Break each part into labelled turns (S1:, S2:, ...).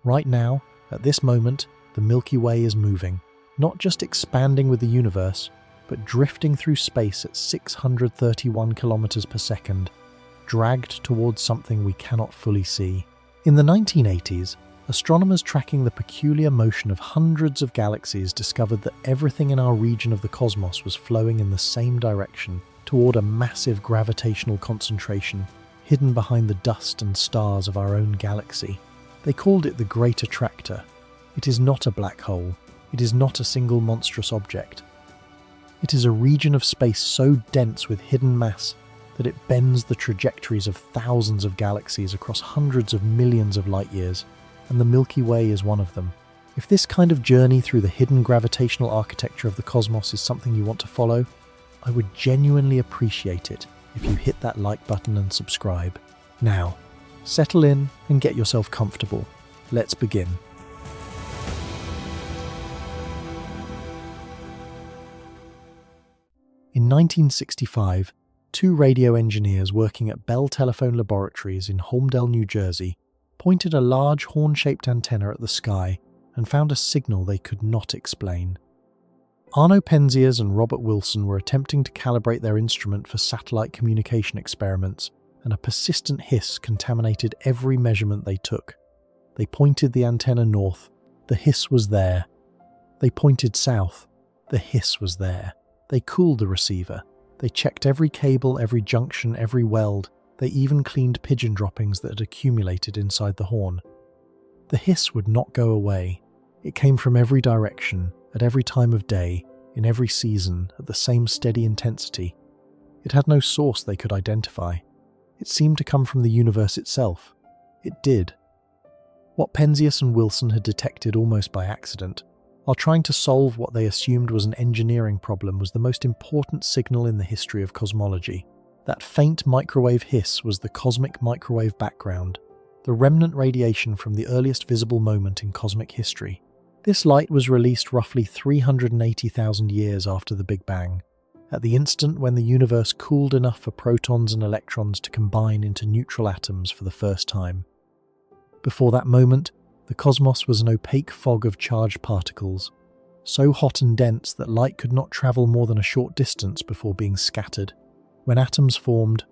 S1: Right now, at this moment, the Milky Way is moving, not just expanding with the universe, but drifting through space at 631 kilometers per second, dragged towards something we cannot fully see. In the 1980s, astronomers tracking the peculiar motion of hundreds of galaxies discovered that everything in our region of the cosmos was flowing in the same direction toward a massive gravitational concentration hidden behind the dust and stars of our own galaxy. They called it the Great Attractor. It is not a black hole. It is not a single monstrous object. It is a region of space so dense with hidden mass that it bends the trajectories of thousands of galaxies across hundreds of millions of light years, and the Milky Way is one of them. If this kind of journey through the hidden gravitational architecture of the cosmos is something you want to follow, I would genuinely appreciate it if you hit that like button and subscribe. Now, settle in and get yourself comfortable. Let's begin. In 1965, two radio engineers working at Bell Telephone Laboratories in Holmdel, New Jersey, pointed a large horn-shaped antenna at the sky and found a signal they could not explain. Arno Penzias and Robert Wilson were attempting to calibrate their instrument for satellite communication experiments, and a persistent hiss contaminated every measurement they took. They pointed the antenna north. The hiss was there. They pointed south. The hiss was there. They cooled the receiver. They checked every cable, every junction, every weld. They even cleaned pigeon droppings that had accumulated inside the horn. The hiss would not go away. It came from every direction, at every time of day, in every season, at the same steady intensity. It had no source they could identify. It seemed to come from the universe itself. It did. What Penzias and Wilson had detected almost by accident, while trying to solve what they assumed was an engineering problem, was the most important signal in the history of cosmology. That faint microwave hiss was the cosmic microwave background, the remnant radiation from the earliest visible moment in cosmic history. This light was released roughly 380,000 years after the Big Bang, at the instant when the universe cooled enough for protons and electrons to combine into neutral atoms for the first time. Before that moment, the cosmos was an opaque fog of charged particles, so hot and dense that light could not travel more than a short distance before being scattered. When atoms formed,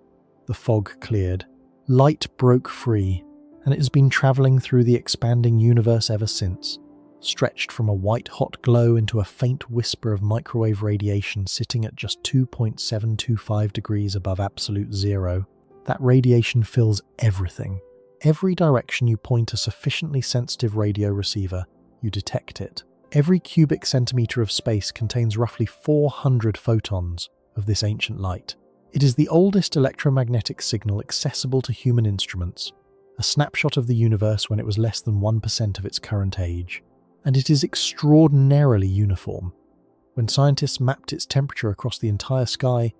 S1: the fog cleared. Light broke free, and it has been travelling through the expanding universe ever since, stretched from a white-hot glow into a faint whisper of microwave radiation sitting at just 2.725 degrees above absolute zero. That radiation fills everything. Every direction you point a sufficiently sensitive radio receiver, you detect it. Every cubic centimetre of space contains roughly 400 photons of this ancient light. It is the oldest electromagnetic signal accessible to human instruments, a snapshot of the universe when it was less than 1% of its current age. And it is extraordinarily uniform. When scientists mapped its temperature across the entire sky,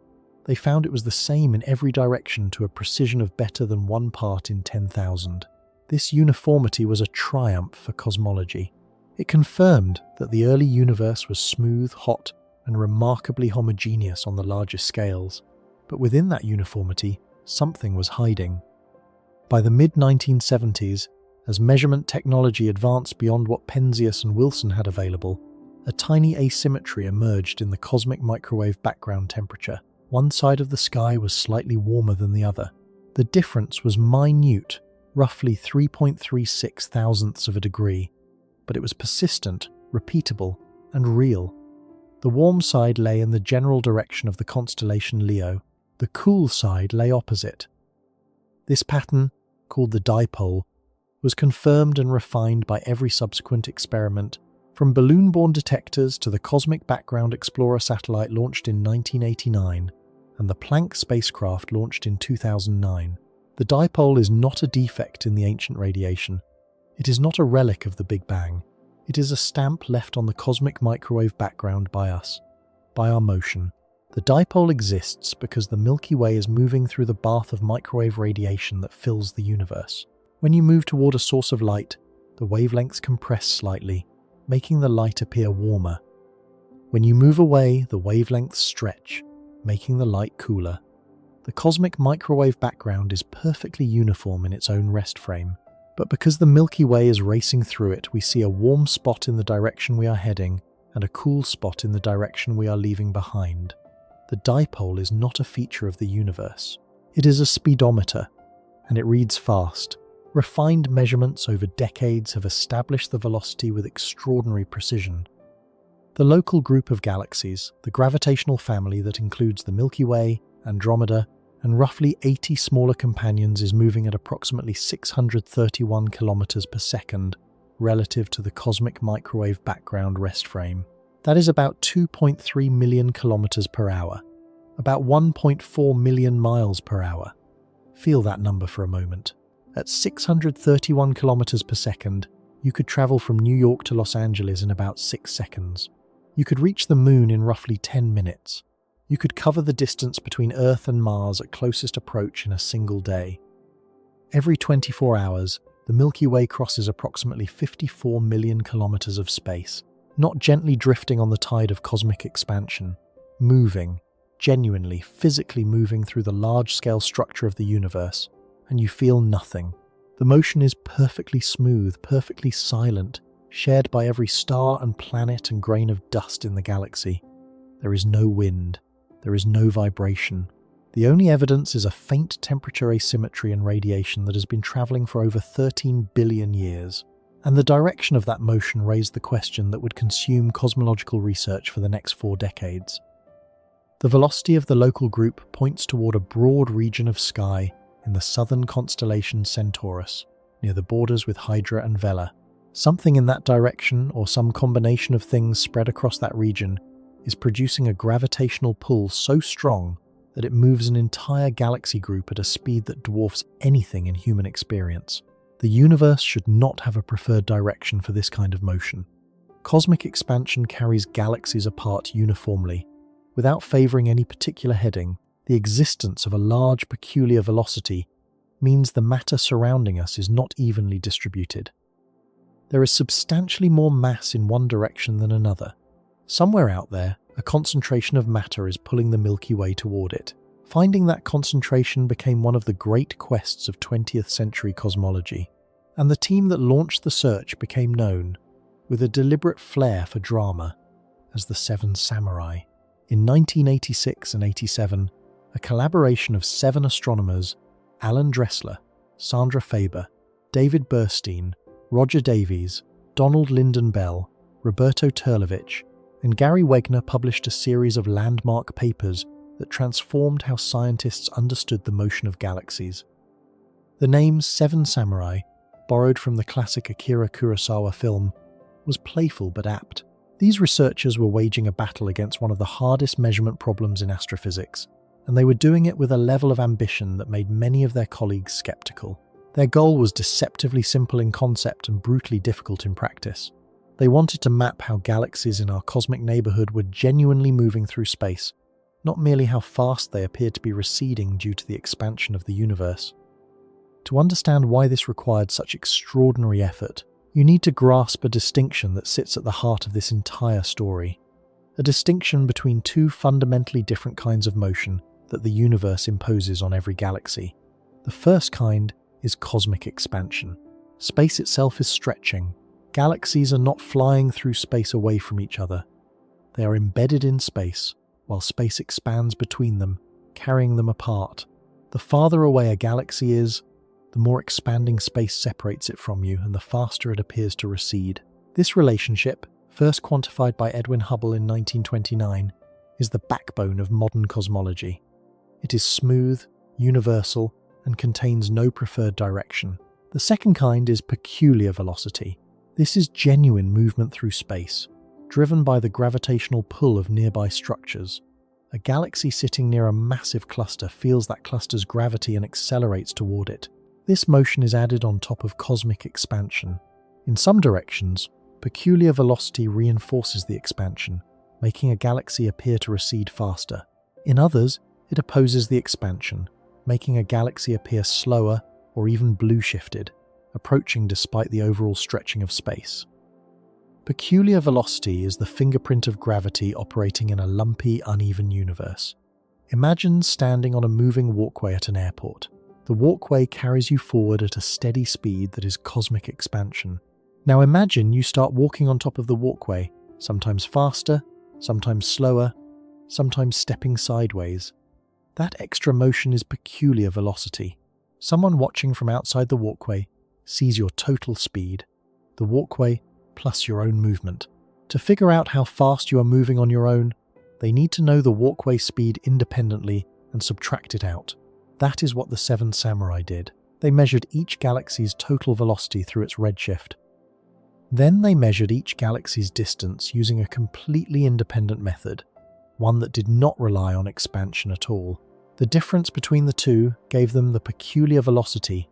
S1: they found it was the same in every direction to a precision of better than 1 part in 10,000. This uniformity was a triumph for cosmology. It confirmed that the early universe was smooth, hot, and remarkably homogeneous on the largest scales. But within that uniformity, something was hiding. By the mid-1970s, as measurement technology advanced beyond what Penzias and Wilson had available, a tiny asymmetry emerged in the cosmic microwave background temperature. One side of the sky was slightly warmer than the other. The difference was minute, roughly 3.36 thousandths of a degree, but it was persistent, repeatable, and real. The warm side lay in the general direction of the constellation Leo. The cool side lay opposite. This pattern, called the dipole, was confirmed and refined by every subsequent experiment, from balloon-borne detectors to the Cosmic Background Explorer satellite launched in 1989 and the Planck spacecraft launched in 2009. The dipole is not a defect in the ancient radiation. It is not a relic of the Big Bang. It is a stamp left on the cosmic microwave background by us, by our motion. The dipole exists because the Milky Way is moving through the bath of microwave radiation that fills the universe. When you move toward a source of light, the wavelengths compress slightly, making the light appear warmer. When you move away, the wavelengths stretch, making the light cooler. The cosmic microwave background is perfectly uniform in its own rest frame. But because the Milky Way is racing through it, we see a warm spot in the direction we are heading and a cool spot in the direction we are leaving behind. The dipole is not a feature of the universe. It is a speedometer, and it reads fast. Refined measurements over decades have established the velocity with extraordinary precision. The local group of galaxies, the gravitational family that includes the Milky Way, Andromeda, and roughly 80 smaller companions, is moving at approximately 631 kilometers per second relative to the cosmic microwave background rest frame. That is about 2.3 million kilometers per hour, about 1.4 million miles per hour. Feel that number for a moment. At 631 kilometers per second, you could travel from New York to Los Angeles in about 6 seconds. You could reach the moon in roughly 10 minutes. You could cover the distance between Earth and Mars at closest approach in a single day. Every 24 hours, the Milky Way crosses approximately 54 million kilometers of space, not gently drifting on the tide of cosmic expansion, moving, genuinely, physically moving through the large-scale structure of the universe, and you feel nothing. The motion is perfectly smooth, perfectly silent, shared by every star and planet and grain of dust in the galaxy. There is no wind. There is no vibration. The only evidence is a faint temperature asymmetry and radiation that has been traveling for over 13 billion years. And the direction of that motion raised the question that would consume cosmological research for the next 4 decades. The velocity of the local group points toward a broad region of sky in the southern constellation Centaurus, near the borders with Hydra and Vela. Something in that direction, or some combination of things spread across that region, is producing a gravitational pull so strong that it moves an entire galaxy group at a speed that dwarfs anything in human experience. The universe should not have a preferred direction for this kind of motion. Cosmic expansion carries galaxies apart uniformly, without favoring any particular heading. The existence of a large peculiar velocity means the matter surrounding us is not evenly distributed. There is substantially more mass in one direction than another. Somewhere out there, a concentration of matter is pulling the Milky Way toward it. Finding that concentration became one of the great quests of 20th century cosmology, and the team that launched the search became known, with a deliberate flair for drama, as the Seven Samurai. In 1986 and 87, a collaboration of 7 astronomers, Alan Dressler, Sandra Faber, David Burstein, Roger Davies, Donald Lyndon Bell, Roberto Turlevich, and Gary Wegner published a series of landmark papers that transformed how scientists understood the motion of galaxies. The name Seven Samurai, borrowed from the classic Akira Kurosawa film, was playful but apt. These researchers were waging a battle against one of the hardest measurement problems in astrophysics, and they were doing it with a level of ambition that made many of their colleagues skeptical. Their goal was deceptively simple in concept and brutally difficult in practice. They wanted to map how galaxies in our cosmic neighborhood were genuinely moving through space, not merely how fast they appeared to be receding due to the expansion of the universe. To understand why this required such extraordinary effort, you need to grasp a distinction that sits at the heart of this entire story. A distinction between 2 fundamentally different kinds of motion that the universe imposes on every galaxy. The first kind is cosmic expansion. Space itself is stretching. Galaxies are not flying through space away from each other. They are embedded in space, while space expands between them, carrying them apart. The farther away a galaxy is, the more expanding space separates it from you and the faster it appears to recede. This relationship, first quantified by Edwin Hubble in 1929, is the backbone of modern cosmology. It is smooth, universal, and contains no preferred direction. The second kind is peculiar velocity. This is genuine movement through space, driven by the gravitational pull of nearby structures. A galaxy sitting near a massive cluster feels that cluster's gravity and accelerates toward it. This motion is added on top of cosmic expansion. In some directions, peculiar velocity reinforces the expansion, making a galaxy appear to recede faster. In others, it opposes the expansion, making a galaxy appear slower or even blue-shifted, approaching despite the overall stretching of space. Peculiar velocity is the fingerprint of gravity operating in a lumpy, uneven universe. Imagine standing on a moving walkway at an airport. The walkway carries you forward at a steady speed that is cosmic expansion. Now imagine you start walking on top of the walkway, sometimes faster, sometimes slower, sometimes stepping sideways. That extra motion is peculiar velocity. Someone watching from outside the walkway sees your total speed, the walkway plus your own movement. To figure out how fast you are moving on your own, they need to know the walkway speed independently and subtract it out. That is what the Seven Samurai did. They measured each galaxy's total velocity through its redshift. Then they measured each galaxy's distance using a completely independent method, one that did not rely on expansion at all. The difference between the two gave them the peculiar velocity,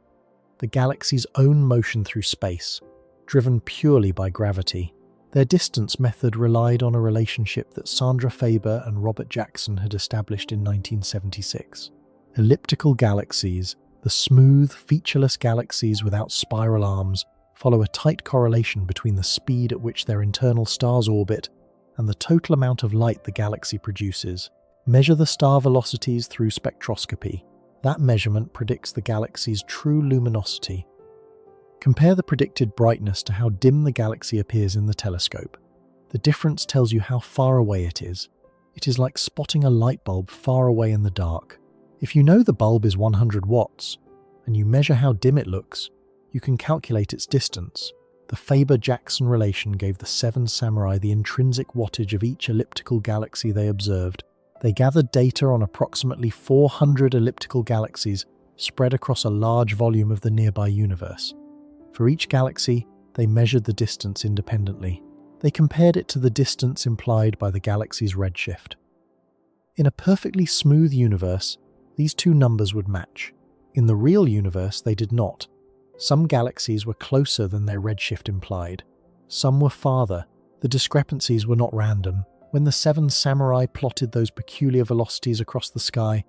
S1: the galaxy's own motion through space, driven purely by gravity. Their distance method relied on a relationship that Sandra Faber and Robert Jackson had established in 1976. Elliptical galaxies, the smooth, featureless galaxies without spiral arms, follow a tight correlation between the speed at which their internal stars orbit and the total amount of light the galaxy produces. Measure the star velocities through spectroscopy. That measurement predicts the galaxy's true luminosity. Compare the predicted brightness to how dim the galaxy appears in the telescope. The difference tells you how far away it is. It is like spotting a light bulb far away in the dark. If you know the bulb is 100 watts, and you measure how dim it looks, you can calculate its distance. The Faber-Jackson relation gave the Seven Samurai the intrinsic wattage of each elliptical galaxy they observed. They gathered data on approximately 400 elliptical galaxies spread across a large volume of the nearby universe. For each galaxy, they measured the distance independently. They compared it to the distance implied by the galaxy's redshift. In a perfectly smooth universe, these two numbers would match. In the real universe, they did not. Some galaxies were closer than their redshift implied. Some were farther. The discrepancies were not random. When the Seven Samurai plotted those peculiar velocities across the sky,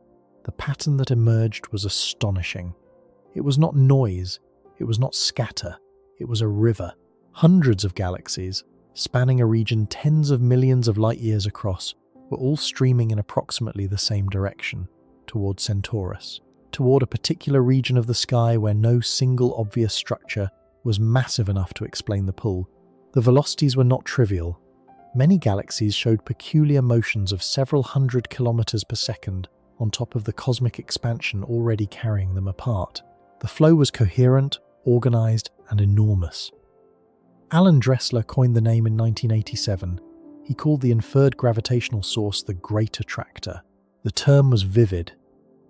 S1: the pattern that emerged was astonishing. It was not noise. It was not scatter. It was a river. Hundreds of galaxies, spanning a region tens of millions of light years across, were all streaming in approximately the same direction, toward Centaurus, toward a particular region of the sky where no single obvious structure was massive enough to explain the pull. The velocities were not trivial. Many galaxies showed peculiar motions of several hundred kilometers per second on top of the cosmic expansion already carrying them apart. The flow was coherent, organized, and enormous. Alan Dressler coined the name in 1987. He called the inferred gravitational source the Great Attractor. The term was vivid,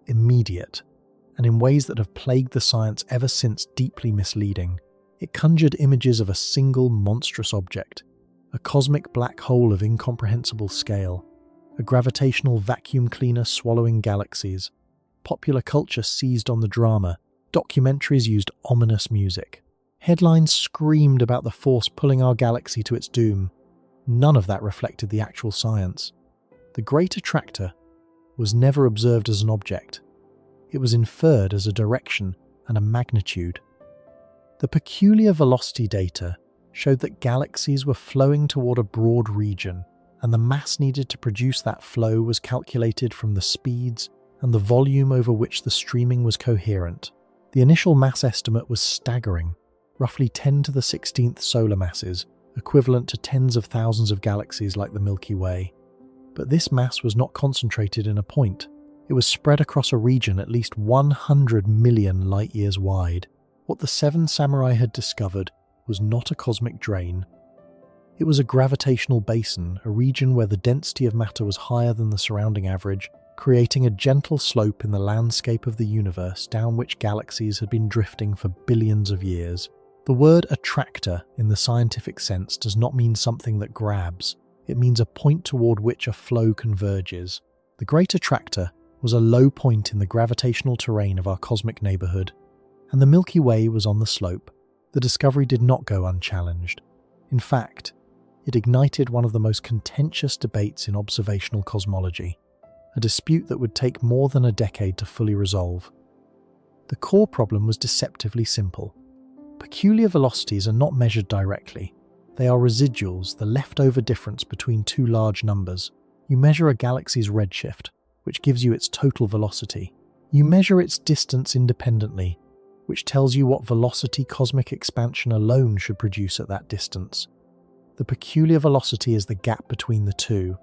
S1: immediate, and in ways that have plagued the science ever since deeply misleading. It conjured images of a single monstrous object, a cosmic black hole of incomprehensible scale, a gravitational vacuum cleaner swallowing galaxies. Popular culture seized on the drama. Documentaries used ominous music. Headlines screamed about the force pulling our galaxy to its doom. None of that reflected the actual science. The Great Attractor was never observed as an object. It was inferred as a direction and a magnitude. The peculiar velocity data showed that galaxies were flowing toward a broad region, and the mass needed to produce that flow was calculated from the speeds and the volume over which the streaming was coherent. The initial mass estimate was staggering, roughly 10 to the 16th solar masses, equivalent to tens of thousands of galaxies like the Milky Way. But this mass was not concentrated in a point. It was spread across a region at least 100 million light-years wide. What the Seven Samurai had discovered was not a cosmic drain. It was a gravitational basin, a region where the density of matter was higher than the surrounding average, creating a gentle slope in the landscape of the universe down which galaxies had been drifting for billions of years. The word attractor, in the scientific sense, does not mean something that grabs. It means a point toward which a flow converges. The Great Attractor was a low point in the gravitational terrain of our cosmic neighborhood, and the Milky Way was on the slope. The discovery did not go unchallenged. In fact, it ignited one of the most contentious debates in observational cosmology, a dispute that would take more than a decade to fully resolve. The core problem was deceptively simple. Peculiar velocities are not measured directly. They are residuals, the leftover difference between two large numbers. You measure a galaxy's redshift, which gives you its total velocity. You measure its distance independently, which tells you what velocity cosmic expansion alone should produce at that distance. The peculiar velocity is the gap between the two.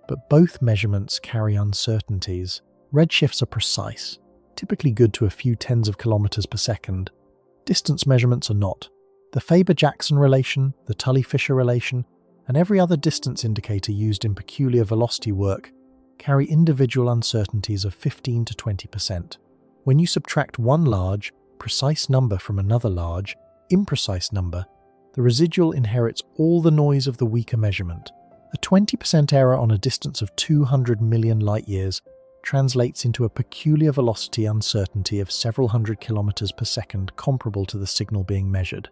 S1: But both measurements carry uncertainties. Redshifts are precise, typically good to a few tens of kilometers per second. Distance measurements are not. The Faber-Jackson relation, the Tully-Fisher relation, and every other distance indicator used in peculiar velocity work carry individual uncertainties of 15 to 20%. When you subtract one large, precise number from another large, imprecise number, the residual inherits all the noise of the weaker measurement. A 20% error on a distance of 200 million light-years translates into a peculiar velocity uncertainty of several hundred kilometers per second comparable to the signal being measured.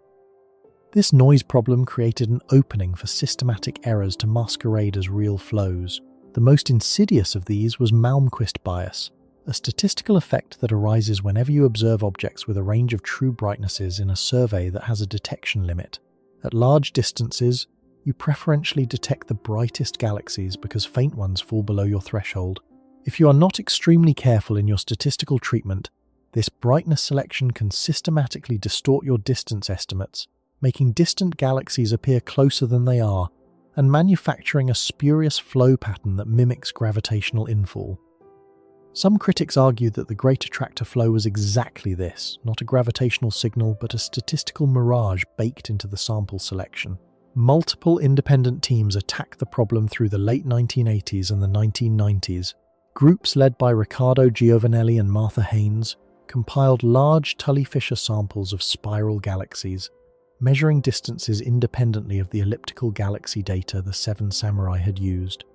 S1: This noise problem created an opening for systematic errors to masquerade as real flows. The most insidious of these was Malmquist bias, a statistical effect that arises whenever you observe objects with a range of true brightnesses in a survey that has a detection limit. At large distances, you preferentially detect the brightest galaxies because faint ones fall below your threshold. If you are not extremely careful in your statistical treatment, this brightness selection can systematically distort your distance estimates, making distant galaxies appear closer than they are, and manufacturing a spurious flow pattern that mimics gravitational infall. Some critics argued that the Great Attractor flow was exactly this, not a gravitational signal but a statistical mirage baked into the sample selection. Multiple independent teams attacked the problem through the late 1980s and the 1990s. Groups led by Riccardo Giovanelli and Martha Haynes compiled large Tully-Fisher samples of spiral galaxies, measuring distances independently of the elliptical galaxy data the Seven Samurai had used.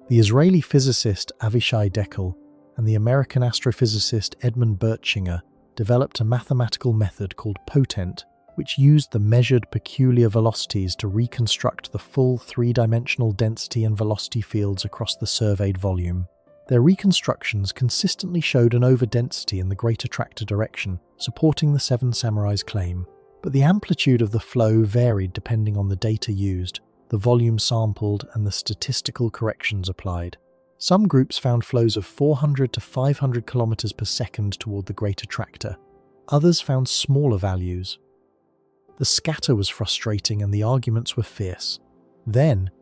S1: The Israeli physicist Avishai Deckel and the American astrophysicist Edmund Bertschinger developed a mathematical method called POTENT, which used the measured peculiar velocities to reconstruct the full three-dimensional density and velocity fields across the surveyed volume. Their reconstructions consistently showed an overdensity in the Great Attractor direction, supporting the Seven Samurai's claim. But the amplitude of the flow varied depending on the data used, the volume sampled, and the statistical corrections applied. Some groups found flows of 400 to 500 kilometers per second toward the Great Attractor. Others found smaller values. The scatter was frustrating and the arguments were fierce. Then,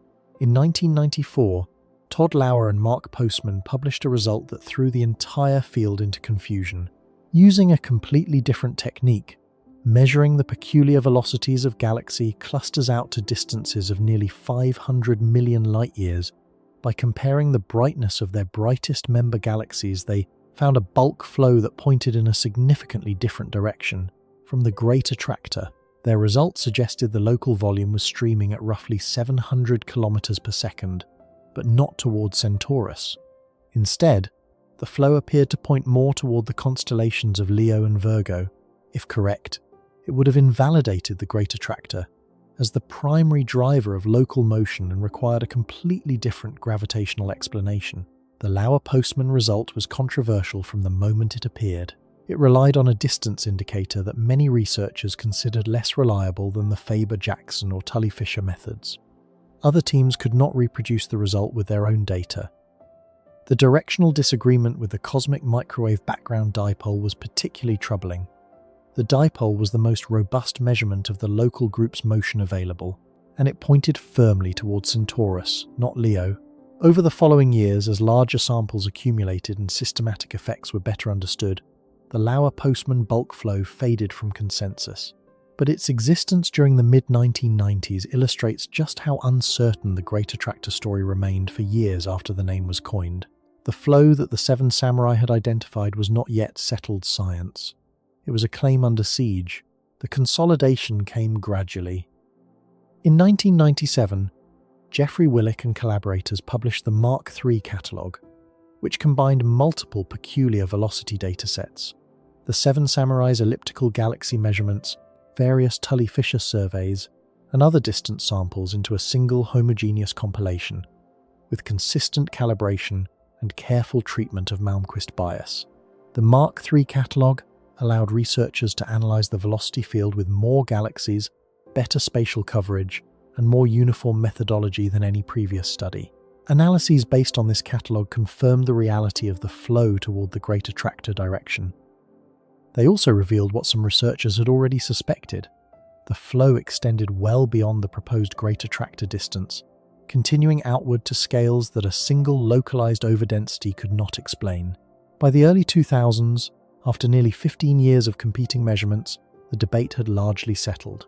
S1: in 1994, Todd Lauer and Mark Postman published a result that threw the entire field into confusion. Using a completely different technique, measuring the peculiar velocities of galaxy clusters out to distances of nearly 500 million light-years, by comparing the brightness of their brightest member galaxies, they found a bulk flow that pointed in a significantly different direction from the Great Attractor. Their results suggested the local volume was streaming at roughly 700 kilometers per second, but not toward Centaurus. Instead, the flow appeared to point more toward the constellations of Leo and Virgo. If correct, it would have invalidated the Great Attractor as the primary driver of local motion and required a completely different gravitational explanation. The Lauer-Postman result was controversial from the moment it appeared. It relied on a distance indicator that many researchers considered less reliable than the Faber-Jackson or Tully-Fisher methods. Other teams could not reproduce the result with their own data. The directional disagreement with the cosmic microwave background dipole was particularly troubling. The dipole was the most robust measurement of the local group's motion available, and it pointed firmly towards Centaurus, not Leo. Over the following years, as larger samples accumulated and systematic effects were better understood, the Lauer-Postman bulk flow faded from consensus. But its existence during the mid-1990s illustrates just how uncertain the Great Attractor story remained for years after the name was coined. The flow that the Seven Samurai had identified was not yet settled science. It was a claim under siege. The consolidation came gradually. In 1997, Jeffrey Willick and collaborators published the Mark III catalogue, which combined multiple peculiar velocity datasets, the Seven Samurai's elliptical galaxy measurements, various Tully-Fisher surveys, and other distance samples into a single homogeneous compilation, with consistent calibration and careful treatment of Malmquist bias. The Mark III catalogue allowed researchers to analyze the velocity field with more galaxies, better spatial coverage, and more uniform methodology than any previous study. Analyses based on this catalogue confirmed the reality of the flow toward the Great Attractor direction. They also revealed what some researchers had already suspected. The flow extended well beyond the proposed Great Attractor distance, continuing outward to scales that a single localized overdensity could not explain. By the early 2000s, after nearly 15 years of competing measurements, the debate had largely settled.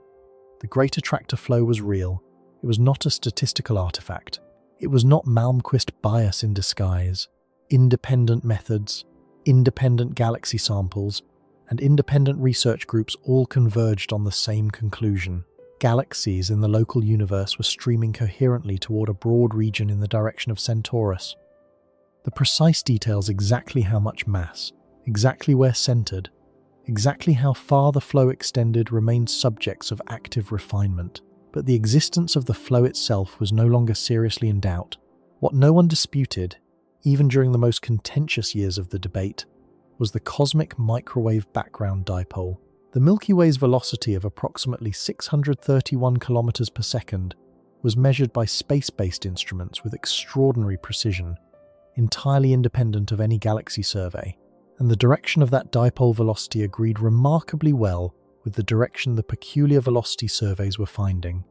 S1: The Great Attractor flow was real. It was not a statistical artifact. It was not Malmquist bias in disguise. Independent methods, independent galaxy samples, and independent research groups all converged on the same conclusion. Galaxies in the local universe were streaming coherently toward a broad region in the direction of Centaurus. The precise details, exactly how much mass, exactly where centered, exactly how far the flow extended, remained subjects of active refinement. But the existence of the flow itself was no longer seriously in doubt. What no one disputed, even during the most contentious years of the debate, was the cosmic microwave background dipole. The Milky Way's velocity of approximately 631 kilometers per second was measured by space-based instruments with extraordinary precision, entirely independent of any galaxy survey, and the direction of that dipole velocity agreed remarkably well with the direction the peculiar velocity surveys were finding.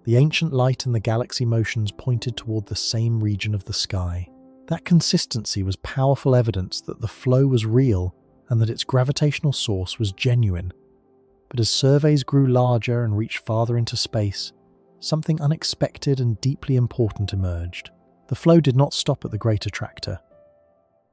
S1: The ancient light and the galaxy motions pointed toward the same region of the sky. That consistency was powerful evidence that the flow was real and that its gravitational source was genuine. But as surveys grew larger and reached farther into space, something unexpected and deeply important emerged. The flow did not stop at the Great Attractor.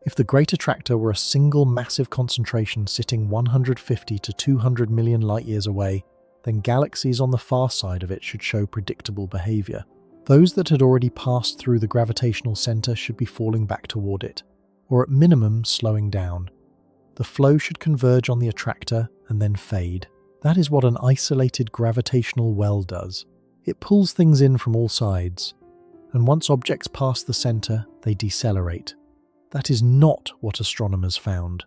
S1: If the Great Attractor were a single massive concentration sitting 150 to 200 million light-years away, then galaxies on the far side of it should show predictable behavior. Those that had already passed through the gravitational center should be falling back toward it, or at minimum slowing down. The flow should converge on the attractor and then fade. That is what an isolated gravitational well does. It pulls things in from all sides, and once objects pass the center, they decelerate. That is not what astronomers found.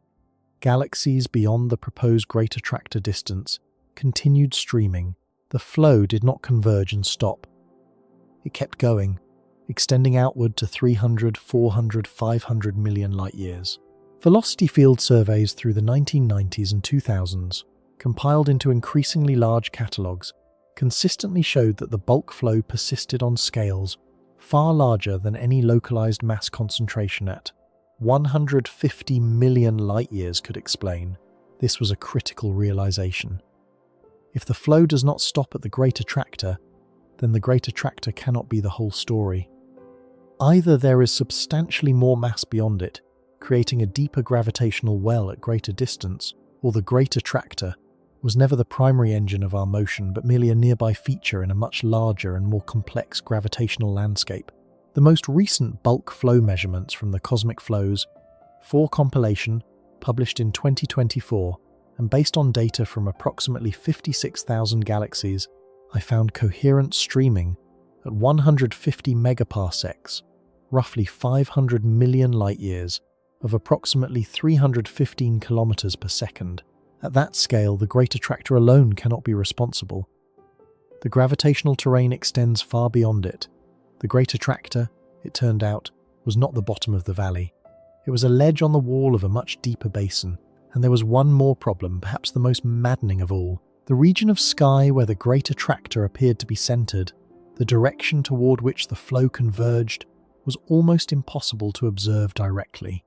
S1: Galaxies beyond the proposed Great Attractor distance continued streaming. The flow did not converge and stop. It kept going, extending outward to 300, 400, 500 million light-years. Velocity field surveys through the 1990s and 2000s, compiled into increasingly large catalogues, consistently showed that the bulk flow persisted on scales far larger than any localized mass concentration at 150 million light-years could explain. This was a critical realization. If the flow does not stop at the Great Attractor, then the Great Attractor cannot be the whole story. Either there is substantially more mass beyond it, creating a deeper gravitational well at greater distance, or the Great Attractor was never the primary engine of our motion but merely a nearby feature in a much larger and more complex gravitational landscape. The most recent bulk flow measurements from the Cosmic Flows 4 compilation, published in 2024, and based on data from approximately 56,000 galaxies, I found coherent streaming at 150 megaparsecs, roughly 500 million light-years, of approximately 315 kilometers per second. At that scale, the Great Attractor alone cannot be responsible. The gravitational terrain extends far beyond it. The Great Attractor, it turned out, was not the bottom of the valley. It was a ledge on the wall of a much deeper basin. And there was one more problem, perhaps the most maddening of all. The region of sky where the Great Attractor appeared to be centered, the direction toward which the flow converged, was almost impossible to observe directly.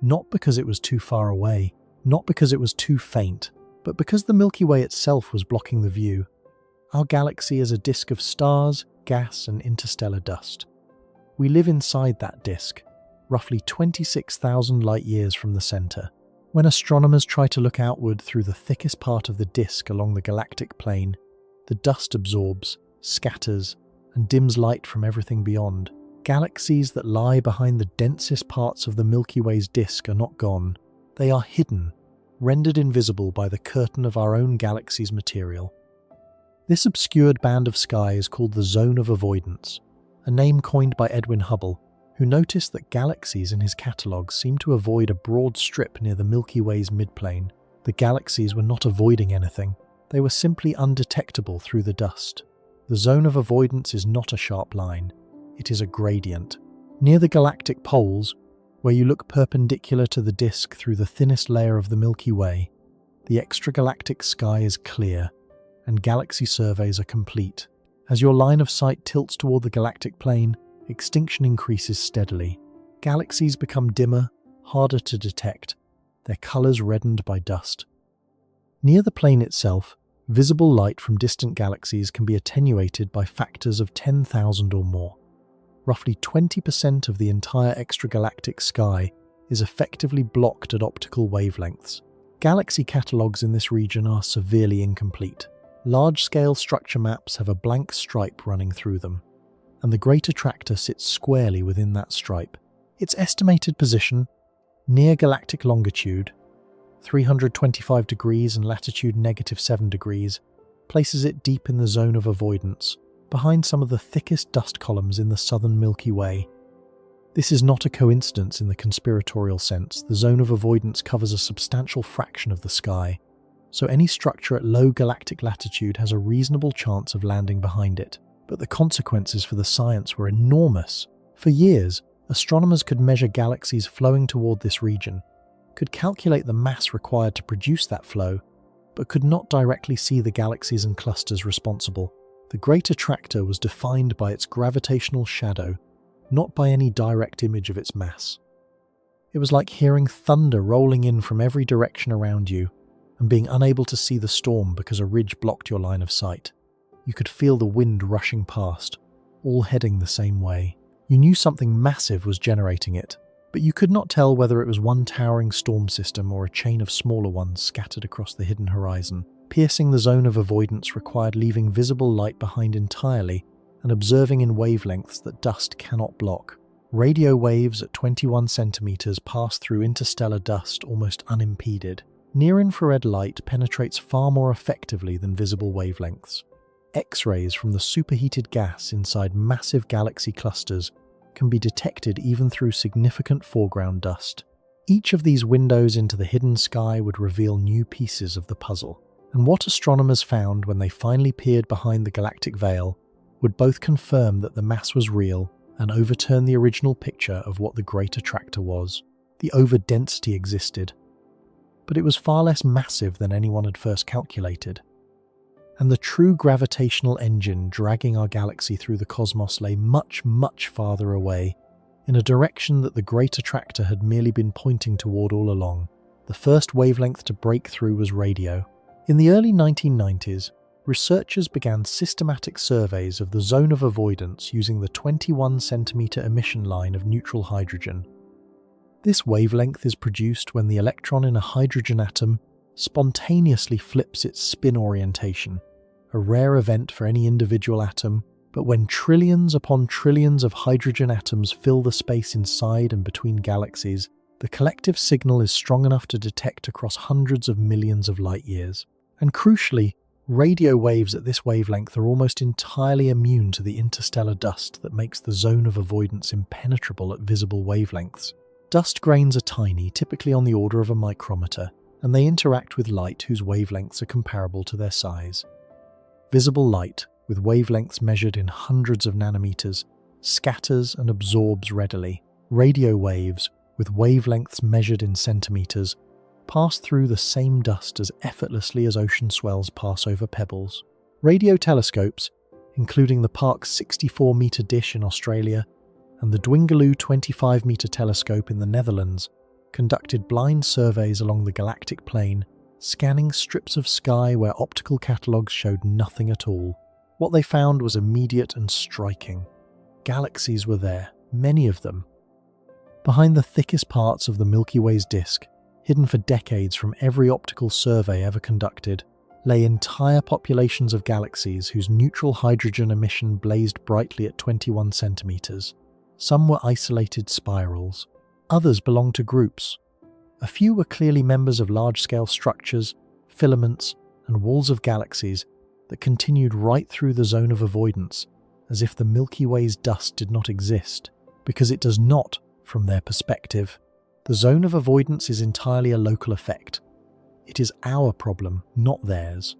S1: Not because it was too far away, not because it was too faint, but because the Milky Way itself was blocking the view. Our galaxy is a disk of stars, gas, and interstellar dust. We live inside that disk, roughly 26,000 light-years from the center. When astronomers try to look outward through the thickest part of the disk along the galactic plane, the dust absorbs, scatters, and dims light from everything beyond. Galaxies that lie behind the densest parts of the Milky Way's disk are not gone. They are hidden, rendered invisible by the curtain of our own galaxy's material. This obscured band of sky is called the Zone of Avoidance, a name coined by Edwin Hubble, who noticed that galaxies in his catalogue seemed to avoid a broad strip near the Milky Way's midplane. The galaxies were not avoiding anything. They were simply undetectable through the dust. The Zone of Avoidance is not a sharp line. It is a gradient. Near the galactic poles, where you look perpendicular to the disk through the thinnest layer of the Milky Way, the extragalactic sky is clear, and galaxy surveys are complete. As your line of sight tilts toward the galactic plane, extinction increases steadily. Galaxies become dimmer, harder to detect, their colors reddened by dust. Near the plane itself, visible light from distant galaxies can be attenuated by factors of 10,000 or more. Roughly 20% of the entire extragalactic sky is effectively blocked at optical wavelengths. Galaxy catalogues in this region are severely incomplete. Large-scale structure maps have a blank stripe running through them, and the Great Attractor sits squarely within that stripe. Its estimated position, near galactic longitude, 325 degrees and latitude -7 degrees, places it deep in the Zone of Avoidance, behind some of the thickest dust columns in the southern Milky Way. This is not a coincidence in the conspiratorial sense. The Zone of Avoidance covers a substantial fraction of the sky, so any structure at low galactic latitude has a reasonable chance of landing behind it. But the consequences for the science were enormous. For years, astronomers could measure galaxies flowing toward this region, could calculate the mass required to produce that flow, but could not directly see the galaxies and clusters responsible. The Great Attractor was defined by its gravitational shadow, not by any direct image of its mass. It was like hearing thunder rolling in from every direction around you and being unable to see the storm because a ridge blocked your line of sight. You could feel the wind rushing past, all heading the same way. You knew something massive was generating it, but you could not tell whether it was one towering storm system or a chain of smaller ones scattered across the hidden horizon. Piercing the Zone of Avoidance required leaving visible light behind entirely and observing in wavelengths that dust cannot block. Radio waves at 21 centimeters pass through interstellar dust almost unimpeded. Near-infrared light penetrates far more effectively than visible wavelengths. X-rays from the superheated gas inside massive galaxy clusters can be detected even through significant foreground dust. Each of these windows into the hidden sky would reveal new pieces of the puzzle. And what astronomers found when they finally peered behind the galactic veil would both confirm that the mass was real and overturn the original picture of what the Great Attractor was. The overdensity existed, but it was far less massive than anyone had first calculated. And the true gravitational engine dragging our galaxy through the cosmos lay much, much farther away, in a direction that the Great Attractor had merely been pointing toward all along. The first wavelength to break through was radio. In the early 1990s, researchers began systematic surveys of the Zone of Avoidance using the 21-centimeter emission line of neutral hydrogen. This wavelength is produced when the electron in a hydrogen atom spontaneously flips its spin orientation, a rare event for any individual atom, but when trillions upon trillions of hydrogen atoms fill the space inside and between galaxies, the collective signal is strong enough to detect across hundreds of millions of light years. And crucially, radio waves at this wavelength are almost entirely immune to the interstellar dust that makes the Zone of Avoidance impenetrable at visible wavelengths. Dust grains are tiny, typically on the order of a micrometer, and they interact with light whose wavelengths are comparable to their size. Visible light, with wavelengths measured in hundreds of nanometers, scatters and absorbs readily. Radio waves, with wavelengths measured in centimeters, pass through the same dust as effortlessly as ocean swells pass over pebbles. Radio telescopes, including the Parkes 64-meter dish in Australia and the Dwingaloo 25-meter telescope in the Netherlands, conducted blind surveys along the galactic plane, scanning strips of sky where optical catalogues showed nothing at all. What they found was immediate and striking. Galaxies were there, many of them. Behind the thickest parts of the Milky Way's disk, hidden for decades from every optical survey ever conducted, lay entire populations of galaxies whose neutral hydrogen emission blazed brightly at 21 centimeters. Some were isolated spirals. Others belonged to groups. A few were clearly members of large-scale structures, filaments, and walls of galaxies that continued right through the Zone of Avoidance, as if the Milky Way's dust did not exist, because it does not, from their perspective. The Zone of Avoidance is entirely a local effect. It is our problem, not theirs.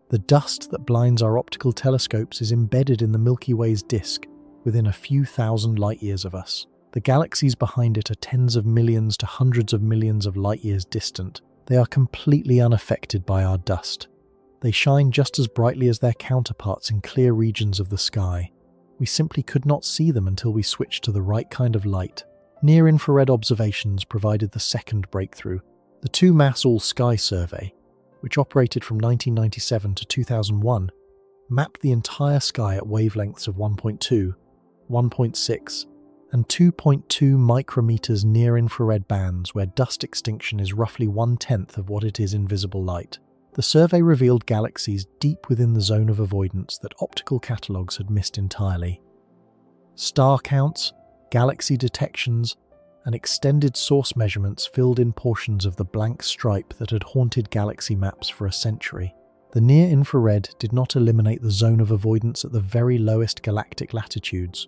S1: The dust that blinds our optical telescopes is embedded in the Milky Way's disk, within a few thousand light-years of us. The galaxies behind it are tens of millions to hundreds of millions of light-years distant. They are completely unaffected by our dust. They shine just as brightly as their counterparts in clear regions of the sky. We simply could not see them until we switched to the right kind of light. Near-infrared observations provided the second breakthrough. The two-mass all-sky survey, which operated from 1997 to 2001, mapped the entire sky at wavelengths of 1.2, 1.6, and 2.2 micrometers near-infrared bands where dust extinction is roughly 1/10 of what it is in visible light. The survey revealed galaxies deep within the zone of avoidance that optical catalogues had missed entirely. Star counts, galaxy detections, and extended source measurements filled in portions of the blank stripe that had haunted galaxy maps for a century. The near-infrared did not eliminate the zone of avoidance at the very lowest galactic latitudes,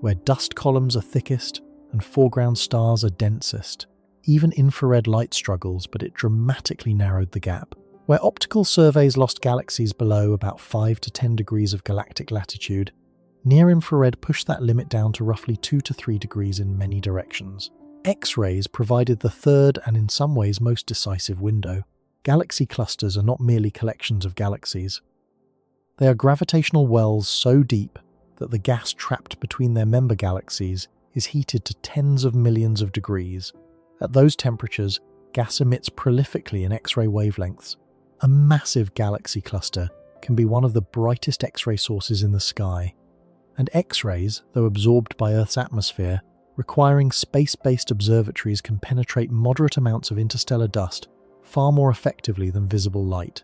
S1: where dust columns are thickest and foreground stars are densest. Even infrared light struggles, but it dramatically narrowed the gap. Where optical surveys lost galaxies below about 5 to 10 degrees of galactic latitude, near-infrared pushed that limit down to roughly 2 to 3 degrees in many directions. X-rays provided the third and in some ways most decisive window. Galaxy clusters are not merely collections of galaxies. They are gravitational wells so deep that the gas trapped between their member galaxies is heated to tens of millions of degrees. At those temperatures, gas emits prolifically in X-ray wavelengths. A massive galaxy cluster can be one of the brightest X-ray sources in the sky. And X-rays, though absorbed by Earth's atmosphere, requiring space-based observatories can penetrate moderate amounts of interstellar dust far more effectively than visible light.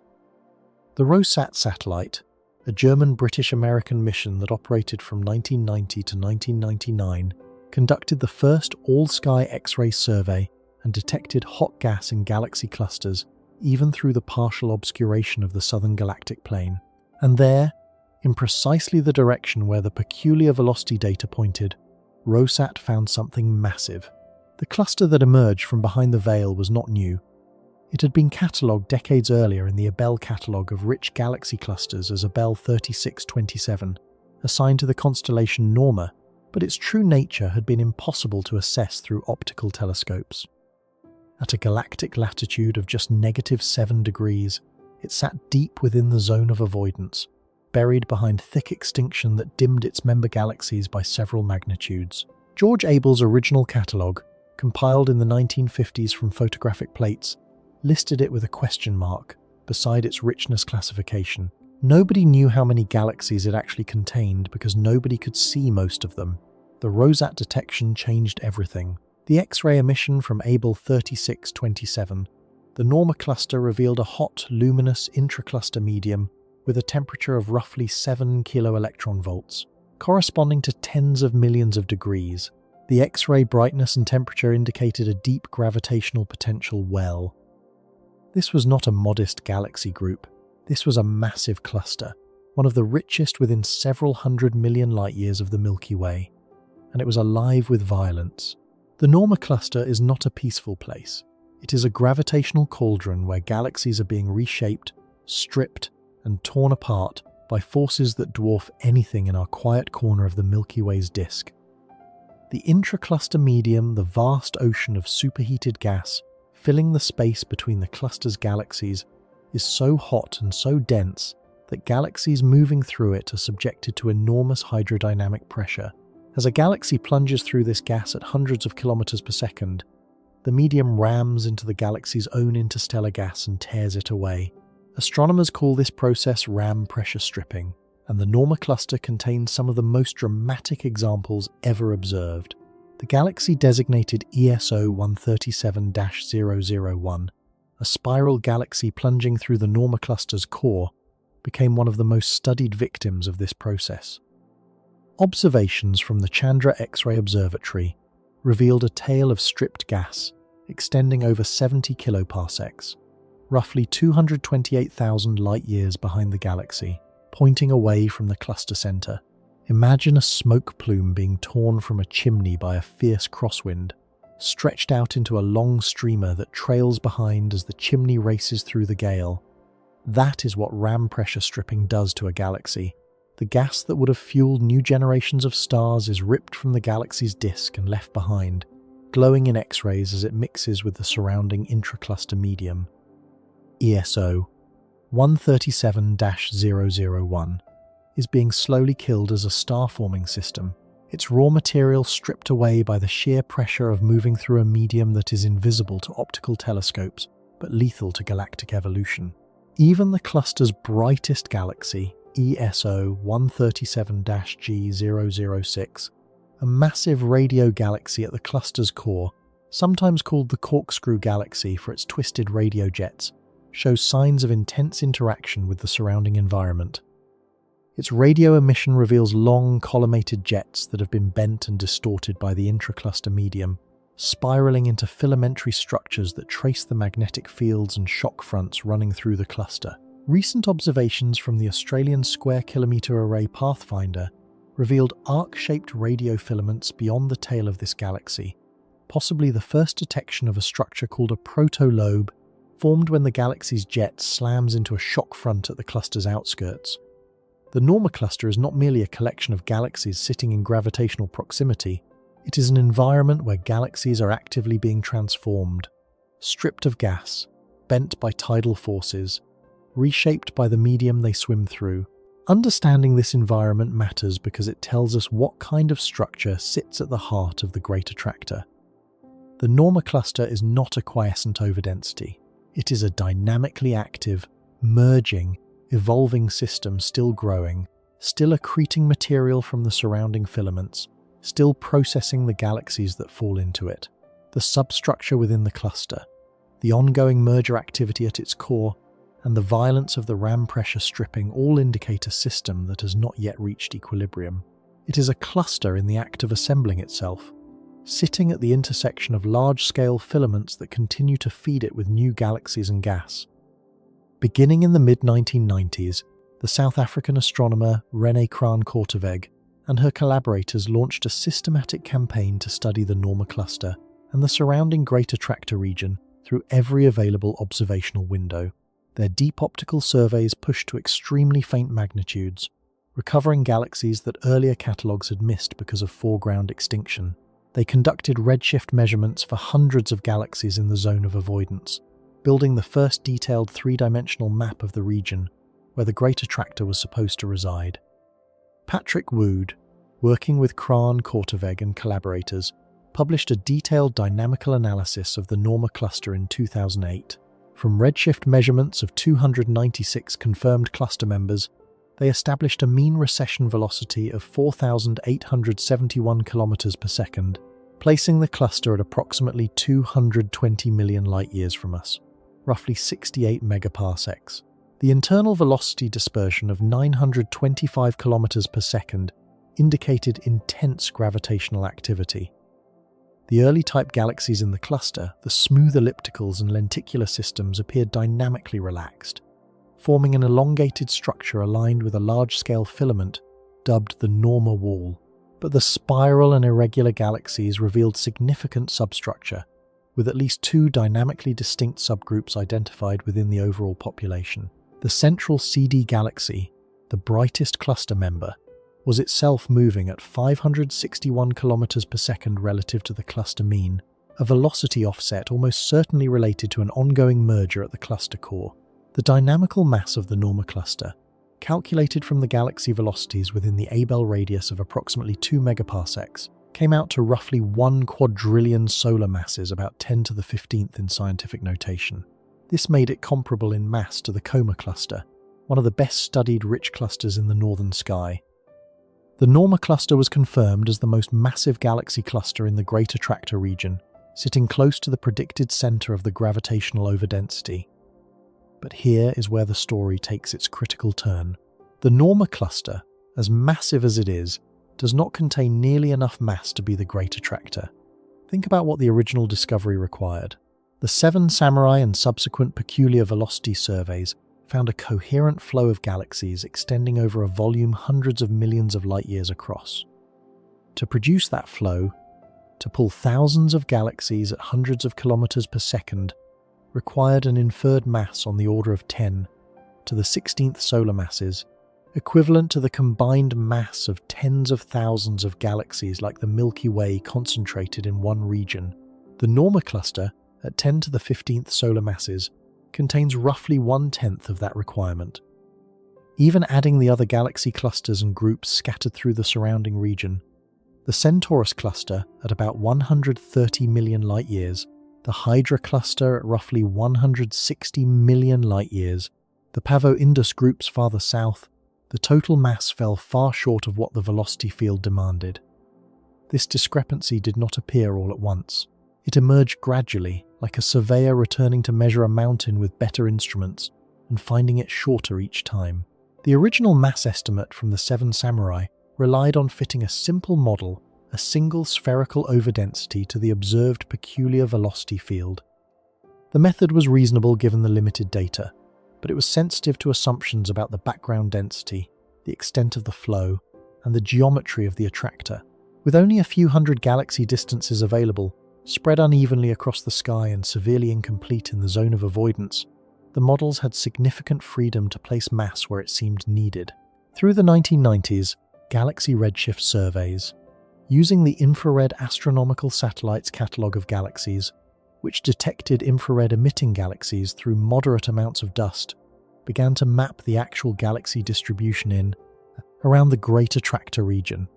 S1: The ROSAT satellite, a German-British-American mission that operated from 1990 to 1999, conducted the first all-sky X-ray survey and detected hot gas in galaxy clusters even through the partial obscuration of the southern galactic plane. And there, in precisely the direction where the peculiar velocity data pointed, ROSAT found something massive. The cluster that emerged from behind the veil was not new. It had been catalogued decades earlier in the Abell catalogue of rich galaxy clusters as Abell 3627, assigned to the constellation Norma, but its true nature had been impossible to assess through optical telescopes. At a galactic latitude of just -7 degrees, it sat deep within the zone of avoidance, buried behind thick extinction that dimmed its member galaxies by several magnitudes. George Abell's original catalogue, compiled in the 1950s from photographic plates, listed it with a question mark beside its richness classification. Nobody knew how many galaxies it actually contained because nobody could see most of them. The ROSAT detection changed everything. The X-ray emission from Abell 3627, the Norma Cluster revealed a hot, luminous intracluster medium with a temperature of roughly 7 kiloelectronvolts, corresponding to tens of millions of degrees. The X-ray brightness and temperature indicated a deep gravitational potential well. This was not a modest galaxy group. This was a massive cluster, one of the richest within several hundred million light-years of the Milky Way, and it was alive with violence. The Norma Cluster is not a peaceful place. It is a gravitational cauldron where galaxies are being reshaped, stripped, and torn apart by forces that dwarf anything in our quiet corner of the Milky Way's disk. The intracluster medium, the vast ocean of superheated gas filling the space between the cluster's galaxies, is so hot and so dense that galaxies moving through it are subjected to enormous hydrodynamic pressure. As a galaxy plunges through this gas at hundreds of kilometers per second, the medium rams into the galaxy's own interstellar gas and tears it away. Astronomers call this process ram pressure stripping, and the Norma Cluster contains some of the most dramatic examples ever observed. The galaxy designated ESO 137-001, a spiral galaxy plunging through the Norma Cluster's core, became one of the most studied victims of this process. Observations from the Chandra X-ray Observatory revealed a tail of stripped gas extending over 70 kiloparsecs, roughly 228,000 light-years behind the galaxy, pointing away from the cluster center. Imagine a smoke plume being torn from a chimney by a fierce crosswind, stretched out into a long streamer that trails behind as the chimney races through the gale. That is what ram pressure stripping does to a galaxy. The gas that would have fueled new generations of stars is ripped from the galaxy's disk and left behind, glowing in X-rays as it mixes with the surrounding intracluster medium. ESO 137-001 is being slowly killed as a star-forming system, its raw material stripped away by the sheer pressure of moving through a medium that is invisible to optical telescopes but lethal to galactic evolution. Even the cluster's brightest galaxy, ESO 137-G006, a massive radio galaxy at the cluster's core, sometimes called the corkscrew galaxy for its twisted radio jets, shows signs of intense interaction with the surrounding environment. Its radio emission reveals long, collimated jets that have been bent and distorted by the intracluster medium, spiraling into filamentary structures that trace the magnetic fields and shock fronts running through the cluster. Recent observations from the Australian Square Kilometre Array Pathfinder revealed arc-shaped radio filaments beyond the tail of this galaxy, possibly the first detection of a structure called a protolobe, formed when the galaxy's jet slams into a shock front at the cluster's outskirts. The Norma Cluster is not merely a collection of galaxies sitting in gravitational proximity, it is an environment where galaxies are actively being transformed, stripped of gas, bent by tidal forces, reshaped by the medium they swim through. Understanding this environment matters because it tells us what kind of structure sits at the heart of the Great Attractor. The Norma Cluster is not a quiescent overdensity. It is a dynamically active, merging, evolving system still growing, still accreting material from the surrounding filaments, still processing the galaxies that fall into it. The substructure within the cluster, the ongoing merger activity at its core, and the violence of the ram pressure stripping all indicate a system that has not yet reached equilibrium. It is a cluster in the act of assembling itself, sitting at the intersection of large-scale filaments that continue to feed it with new galaxies and gas. Beginning in the mid-1990s, the South African astronomer René Kraan-Korteweg and her collaborators launched a systematic campaign to study the Norma Cluster and the surrounding Great Attractor region through every available observational window. Their deep optical surveys pushed to extremely faint magnitudes, recovering galaxies that earlier catalogues had missed because of foreground extinction. They conducted redshift measurements for hundreds of galaxies in the Zone of Avoidance, building the first detailed three-dimensional map of the region where the Great Attractor was supposed to reside. Patrick Wood, working with Kraan-Korteweg and collaborators, published a detailed dynamical analysis of the Norma Cluster in 2008. From redshift measurements of 296 confirmed cluster members, they established a mean recession velocity of 4,871 km per second, placing the cluster at approximately 220 million light-years from us, roughly 68 megaparsecs. The internal velocity dispersion of 925 km per second indicated intense gravitational activity. The early-type galaxies in the cluster, the smooth ellipticals and lenticular systems, appeared dynamically relaxed, forming an elongated structure aligned with a large-scale filament dubbed the Norma Wall. But the spiral and irregular galaxies revealed significant substructure, with at least two dynamically distinct subgroups identified within the overall population. The central CD galaxy, the brightest cluster member, was itself moving at 561 km per second relative to the cluster mean, a velocity offset almost certainly related to an ongoing merger at the cluster core. The dynamical mass of the Norma Cluster, calculated from the galaxy velocities within the Abell radius of approximately 2 megaparsecs, came out to roughly 1 quadrillion solar masses, about 10 to the 15th in scientific notation. This made it comparable in mass to the Coma Cluster, one of the best-studied rich clusters in the northern sky. The Norma Cluster was confirmed as the most massive galaxy cluster in the Great Attractor region, sitting close to the predicted center of the gravitational overdensity. But here is where the story takes its critical turn. The Norma Cluster, as massive as it is, does not contain nearly enough mass to be the Great Attractor. Think about what the original discovery required. The Seven Samurai and subsequent peculiar velocity surveys found a coherent flow of galaxies extending over a volume hundreds of millions of light-years across. To produce that flow, to pull thousands of galaxies at hundreds of kilometers per second, required an inferred mass on the order of 10 to the 16th solar masses equivalent to the combined mass of tens of thousands of galaxies like the Milky Way concentrated in one region. The Norma Cluster, at 10 to the 15th solar masses, contains roughly 1/10 of that requirement. Even adding the other galaxy clusters and groups scattered through the surrounding region, the Centaurus cluster at about 130 million light-years, the Hydra cluster at roughly 160 million light-years, the Pavo-Indus groups farther south, the total mass fell far short of what the velocity field demanded. This discrepancy did not appear all at once. It emerged gradually, like a surveyor returning to measure a mountain with better instruments and finding it shorter each time. The original mass estimate from the Seven Samurai relied on fitting a simple model, a single spherical overdensity, to the observed peculiar velocity field. The method was reasonable given the limited data, but it was sensitive to assumptions about the background density, the extent of the flow, and the geometry of the attractor. With only a few hundred galaxy distances available, spread unevenly across the sky and severely incomplete in the zone of avoidance, the models had significant freedom to place mass where it seemed needed. Through the 1990s, galaxy redshift surveys, using the Infrared Astronomical Satellites Catalogue of Galaxies, which detected infrared-emitting galaxies through moderate amounts of dust, began to map the actual galaxy distribution in around the Great Attractor region.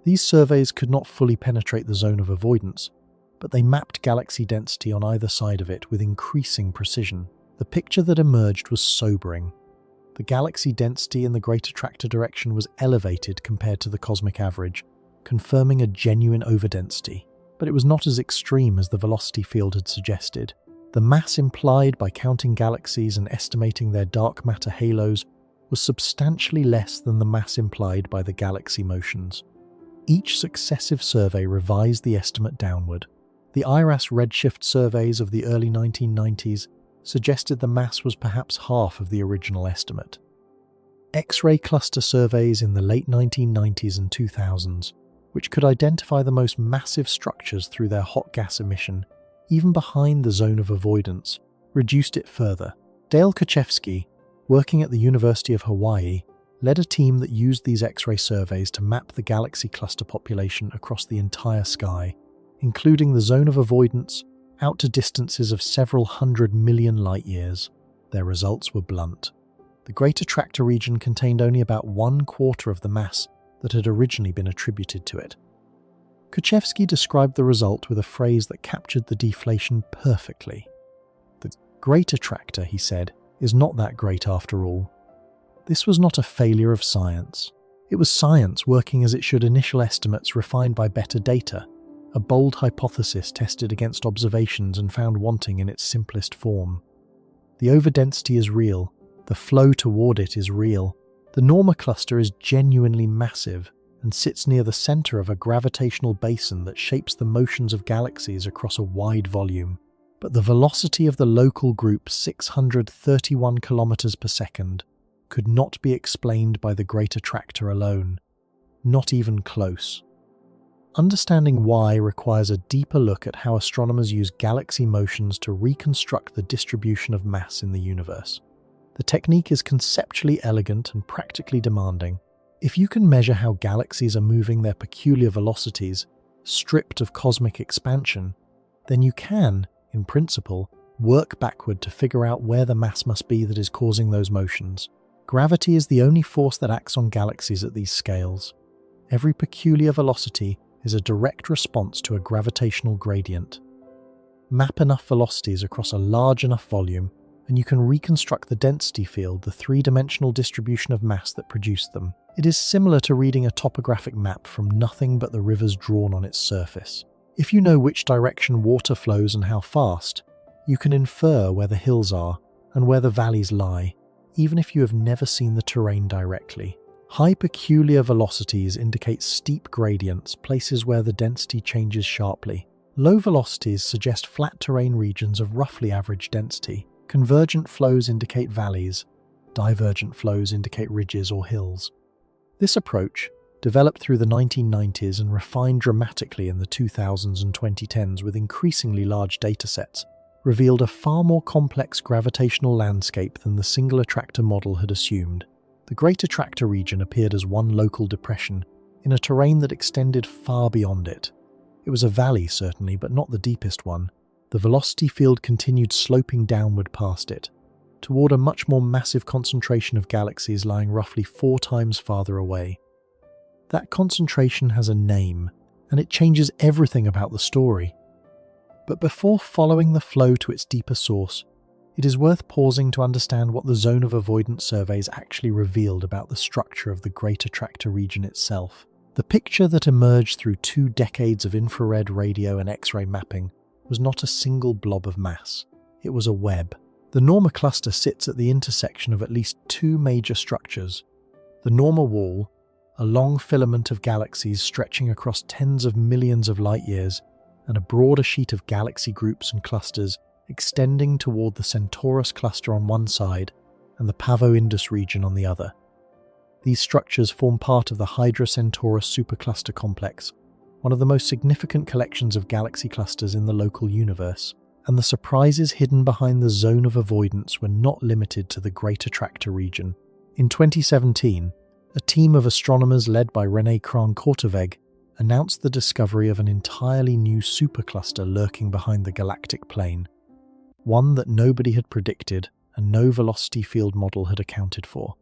S1: These surveys could not fully penetrate the zone of avoidance, but they mapped galaxy density on either side of it with increasing precision. The picture that emerged was sobering. The galaxy density in the Great Attractor direction was elevated compared to the cosmic average, confirming a genuine overdensity, but it was not as extreme as the velocity field had suggested. The mass implied by counting galaxies and estimating their dark matter halos was substantially less than the mass implied by the galaxy motions. Each successive survey revised the estimate downward. The IRAS redshift surveys of the early 1990s suggested the mass was perhaps half of the original estimate. X-ray cluster surveys in the late 1990s and 2000s, which could identify the most massive structures through their hot gas emission, even behind the zone of avoidance, reduced it further. Dale Kuchevsky, working at the University of Hawaii, led a team that used these X-ray surveys to map the galaxy cluster population across the entire sky, including the zone of avoidance, out to distances of several 100 million light-years. Their results were blunt. The Great Attractor region contained only about 1/4 of the mass that had originally been attributed to it. Kuchevsky described the result with a phrase that captured the deflation perfectly. The Great Attractor, he said, is not that great after all. This was not a failure of science. It was science working as it should, initial estimates refined by better data, a bold hypothesis tested against observations and found wanting in its simplest form. The overdensity is real. The flow toward it is real. The Norma Cluster is genuinely massive and sits near the center of a gravitational basin that shapes the motions of galaxies across a wide volume. But the velocity of the local group, 631 kilometers per second, could not be explained by the Great Attractor alone. Not even close. Understanding why requires a deeper look at how astronomers use galaxy motions to reconstruct the distribution of mass in the universe. The technique is conceptually elegant and practically demanding. If you can measure how galaxies are moving their peculiar velocities, stripped of cosmic expansion, then you can, in principle, work backward to figure out where the mass must be that is causing those motions. Gravity is the only force that acts on galaxies at these scales. Every peculiar velocity is a direct response to a gravitational gradient. Map enough velocities across a large enough volume, and you can reconstruct the density field, the three-dimensional distribution of mass that produced them. It is similar to reading a topographic map from nothing but the rivers drawn on its surface. If you know which direction water flows and how fast, you can infer where the hills are and where the valleys lie, even if you have never seen the terrain directly. High peculiar velocities indicate steep gradients, places where the density changes sharply. Low velocities suggest flat terrain regions of roughly average density. Convergent flows indicate valleys. Divergent flows indicate ridges or hills. This approach, developed through the 1990s and refined dramatically in the 2000s and 2010s with increasingly large datasets, revealed a far more complex gravitational landscape than the single attractor model had assumed. The Great Attractor region appeared as one local depression in a terrain that extended far beyond it. It was a valley, certainly, but not the deepest one. The velocity field continued sloping downward past it, toward a much more massive concentration of galaxies lying roughly 4 times farther away. That concentration has a name, and it changes everything about the story. But before following the flow to its deeper source, it is worth pausing to understand what the Zone of Avoidance surveys actually revealed about the structure of the Great Attractor region itself. The picture that emerged through 2 decades of infrared, radio and X-ray mapping was not a single blob of mass. It was a web. The Norma Cluster sits at the intersection of at least 2 major structures. The Norma Wall, a long filament of galaxies stretching across tens of millions of light-years, and a broader sheet of galaxy groups and clusters extending toward the Centaurus cluster on one side and the Pavo-Indus region on the other. These structures form part of the Hydra-Centaurus supercluster complex, one of the most significant collections of galaxy clusters in the local universe. And the surprises hidden behind the Zone of Avoidance were not limited to the Great Attractor region. In 2017, a team of astronomers led by René Krahn-Korteweg announced the discovery of an entirely new supercluster lurking behind the galactic plane, one that nobody had predicted and no velocity field model had accounted for.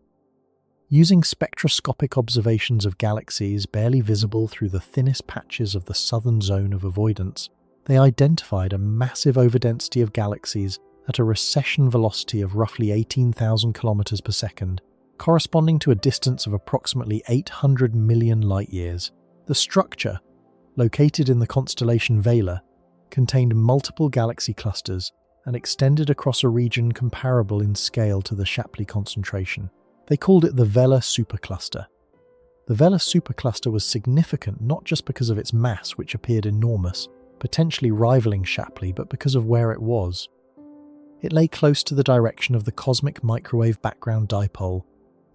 S1: Using spectroscopic observations of galaxies barely visible through the thinnest patches of the southern Zone of Avoidance, they identified a massive overdensity of galaxies at a recession velocity of roughly 18,000 kilometers per second, corresponding to a distance of approximately 800 million light-years. The structure, located in the constellation Vela, contained multiple galaxy clusters and extended across a region comparable in scale to the Shapley Concentration. They called it the Vela supercluster. The Vela supercluster was significant not just because of its mass, which appeared enormous, potentially rivaling Shapley, but because of where it was. It lay close to the direction of the cosmic microwave background dipole,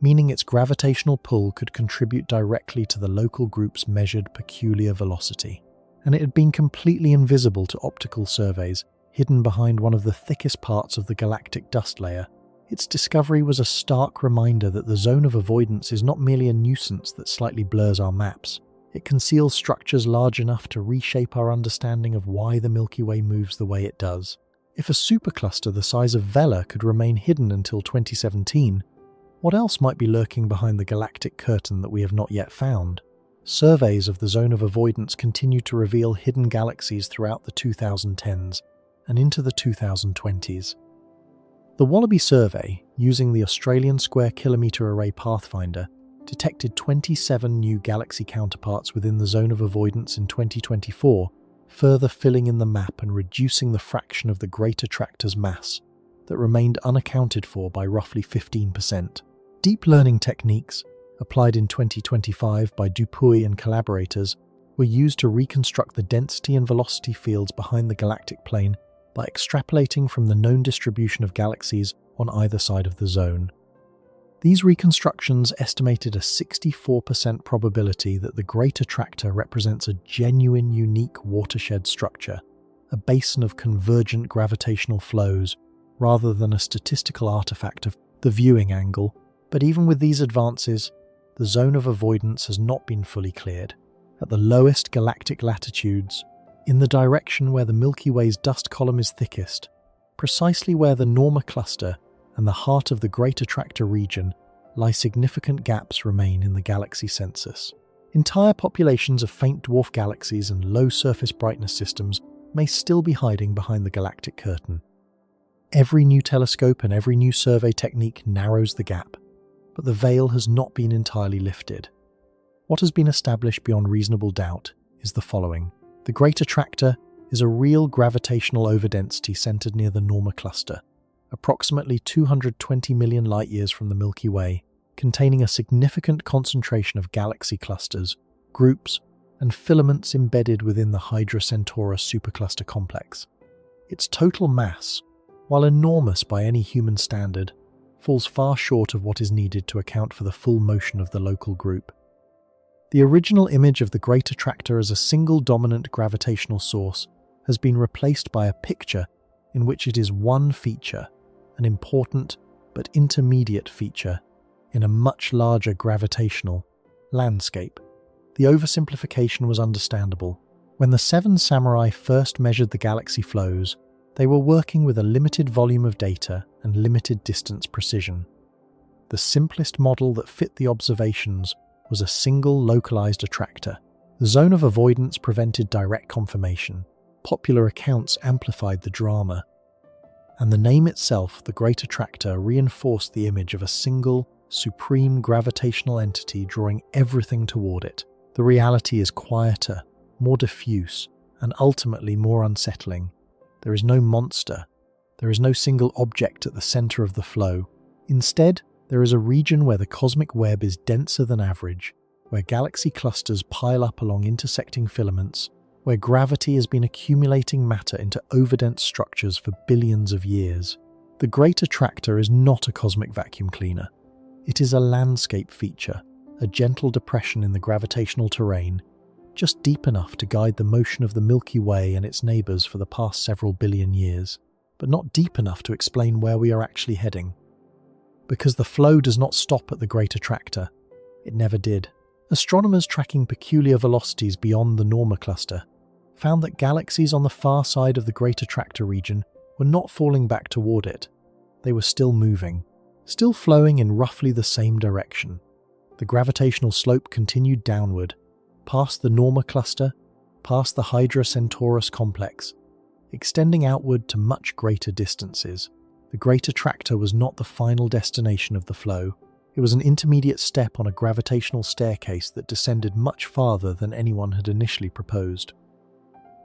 S1: meaning its gravitational pull could contribute directly to the local group's measured peculiar velocity. And it had been completely invisible to optical surveys, hidden behind one of the thickest parts of the galactic dust layer. Its discovery was a stark reminder that the Zone of Avoidance is not merely a nuisance that slightly blurs our maps. It conceals structures large enough to reshape our understanding of why the Milky Way moves the way it does. If a supercluster the size of Vela could remain hidden until 2017, what else might be lurking behind the galactic curtain that we have not yet found? Surveys of the Zone of Avoidance continue to reveal hidden galaxies throughout the 2010s and into the 2020s. The Wallaby survey, using the Australian Square Kilometre Array Pathfinder, detected 27 new galaxy counterparts within the Zone of Avoidance in 2024, further filling in the map and reducing the fraction of the Great Attractor's mass that remained unaccounted for by roughly 15%. Deep learning techniques, applied in 2025 by Dipole and collaborators, were used to reconstruct the density and velocity fields behind the galactic plane by extrapolating from the known distribution of galaxies on either side of the zone. These reconstructions estimated a 64% probability that the Great Attractor represents a genuine, unique watershed structure, a basin of convergent gravitational flows, rather than a statistical artifact of the viewing angle. But even with these advances, the Zone of Avoidance has not been fully cleared. At the lowest galactic latitudes, in the direction where the Milky Way's dust column is thickest, precisely where the Norma Cluster and the heart of the Great Attractor region lie, significant gaps remain in the galaxy census. Entire populations of faint dwarf galaxies and low surface brightness systems may still be hiding behind the galactic curtain. Every new telescope and every new survey technique narrows the gap, but the veil has not been entirely lifted. What has been established beyond reasonable doubt is the following. The Great Attractor is a real gravitational overdensity centered near the Norma Cluster, approximately 220 million light-years from the Milky Way, containing a significant concentration of galaxy clusters, groups, and filaments embedded within the Hydra-Centaurus supercluster complex. Its total mass, while enormous by any human standard, falls far short of what is needed to account for the full motion of the local group. The original image of the Great Attractor as a single dominant gravitational source has been replaced by a picture in which it is one feature, an important but intermediate feature, in a much larger gravitational landscape. The oversimplification was understandable. When the Seven Samurai first measured the galaxy flows, they were working with a limited volume of data and limited distance precision. The simplest model that fit the observations was a single localized attractor. The zone of avoidance prevented direct confirmation. Popular accounts amplified the drama. And the name itself, the Great Attractor, reinforced the image of a single, supreme gravitational entity drawing everything toward it. The reality is quieter, more diffuse, and ultimately more unsettling. There is no monster. There is no single object at the center of the flow. Instead, there is a region where the cosmic web is denser than average, where galaxy clusters pile up along intersecting filaments, where gravity has been accumulating matter into overdense structures for billions of years. The Great Attractor is not a cosmic vacuum cleaner. It is a landscape feature, a gentle depression in the gravitational terrain, just deep enough to guide the motion of the Milky Way and its neighbours for the past several billion years, but not deep enough to explain where we are actually heading. Because the flow does not stop at the Great Attractor. It never did. Astronomers tracking peculiar velocities beyond the Norma Cluster found that galaxies on the far side of the Great Attractor region were not falling back toward it. They were still moving, still flowing in roughly the same direction. The gravitational slope continued downward, past the Norma Cluster, past the Hydra Centaurus complex, extending outward to much greater distances. The Great Attractor was not the final destination of the flow. It was an intermediate step on a gravitational staircase that descended much farther than anyone had initially proposed.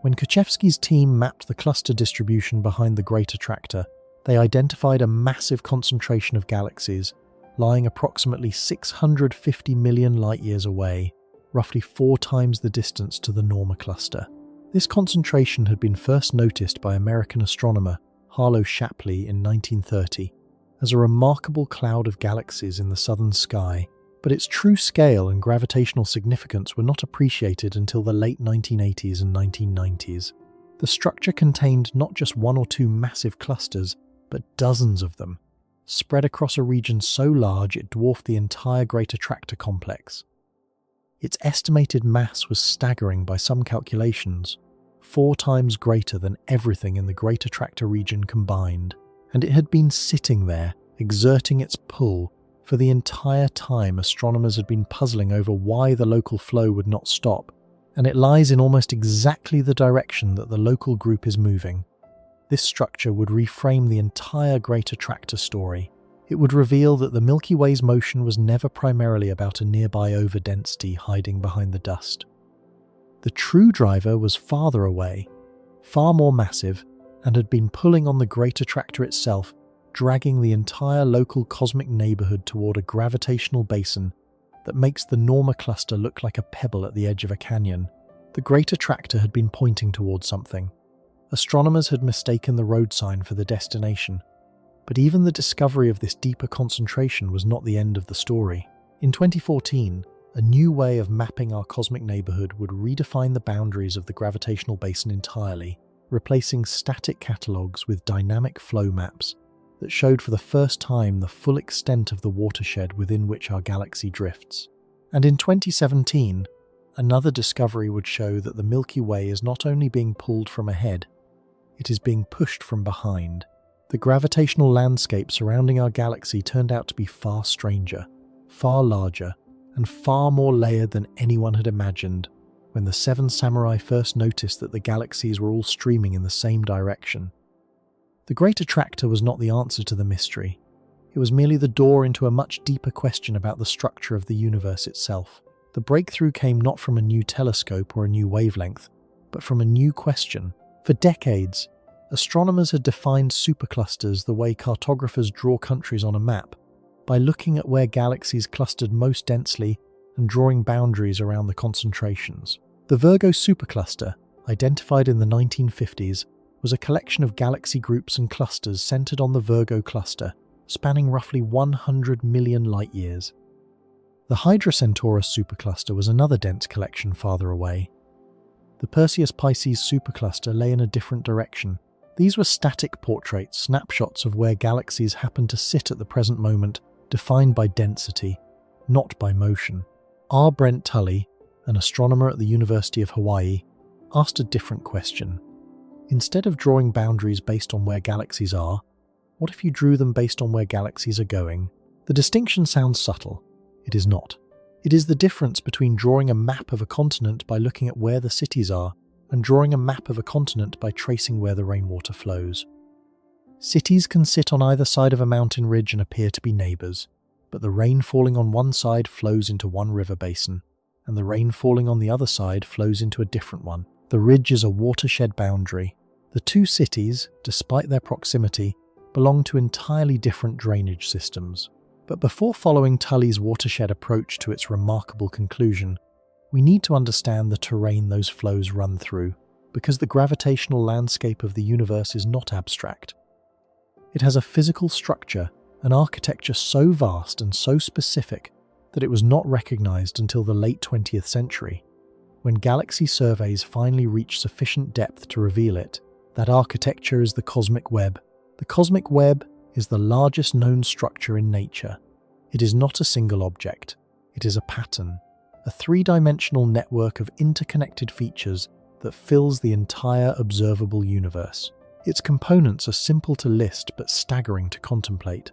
S1: When Kochevsky's team mapped the cluster distribution behind the Great Attractor, they identified a massive concentration of galaxies lying approximately 650 million light-years away, roughly 4 times the distance to the Norma Cluster. This concentration had been first noticed by American astronomer Harlow Shapley in 1930 as a remarkable cloud of galaxies in the southern sky, but its true scale and gravitational significance were not appreciated until the late 1980s and 1990s. The structure contained not just 1 or 2 massive clusters, but dozens of them, spread across a region so large it dwarfed the entire Great Attractor complex. Its estimated mass was staggering by some calculations, 4 times greater than everything in the Great Attractor region combined, and it had been sitting there, exerting its pull, for the entire time astronomers had been puzzling over why the local flow would not stop, and it lies in almost exactly the direction that the local group is moving. This structure would reframe the entire Great Attractor story. It would reveal that the Milky Way's motion was never primarily about a nearby overdensity hiding behind the dust. The true driver was farther away, far more massive, and had been pulling on the Great Attractor itself, dragging the entire local cosmic neighbourhood toward a gravitational basin that makes the Norma Cluster look like a pebble at the edge of a canyon. The Great Attractor had been pointing towards something. Astronomers had mistaken the road sign for the destination. But even the discovery of this deeper concentration was not the end of the story. In 2014, a new way of mapping our cosmic neighbourhood would redefine the boundaries of the gravitational basin entirely, replacing static catalogues with dynamic flow maps that showed for the first time the full extent of the watershed within which our galaxy drifts. And in 2017, another discovery would show that the Milky Way is not only being pulled from ahead, it is being pushed from behind. The gravitational landscape surrounding our galaxy turned out to be far stranger, far larger, and far more layered than anyone had imagined when the Seven Samurai first noticed that the galaxies were all streaming in the same direction. The Great Attractor was not the answer to the mystery. It was merely the door into a much deeper question about the structure of the universe itself. The breakthrough came not from a new telescope or a new wavelength, but from a new question. For decades, astronomers had defined superclusters the way cartographers draw countries on a map, by looking at where galaxies clustered most densely and drawing boundaries around the concentrations. The Virgo supercluster, identified in the 1950s, was a collection of galaxy groups and clusters centered on the Virgo cluster, spanning roughly 100 million light-years. The Hydra Centaurus supercluster was another dense collection farther away. The Perseus-Pisces supercluster lay in a different direction. These were static portraits, snapshots of where galaxies happened to sit at the present moment, defined by density, not by motion. R. Brent Tully, an astronomer at the University of Hawaii, asked a different question. Instead of drawing boundaries based on where galaxies are, what if you drew them based on where galaxies are going? The distinction sounds subtle. It is not. It is the difference between drawing a map of a continent by looking at where the cities are and drawing a map of a continent by tracing where the rainwater flows. Cities can sit on either side of a mountain ridge and appear to be neighbours, but the rain falling on one side flows into one river basin, and the rain falling on the other side flows into a different one. The ridge is a watershed boundary. The two cities, despite their proximity, belong to entirely different drainage systems. But before following Tully's watershed approach to its remarkable conclusion, we need to understand the terrain those flows run through, because the gravitational landscape of the universe is not abstract. It has a physical structure, an architecture so vast and so specific that it was not recognized until the late 20th century. When galaxy surveys finally reached sufficient depth to reveal it, that architecture is the cosmic web. The cosmic web is the largest known structure in nature. It is not a single object. It is a pattern, a three-dimensional network of interconnected features that fills the entire observable universe. Its components are simple to list but staggering to contemplate.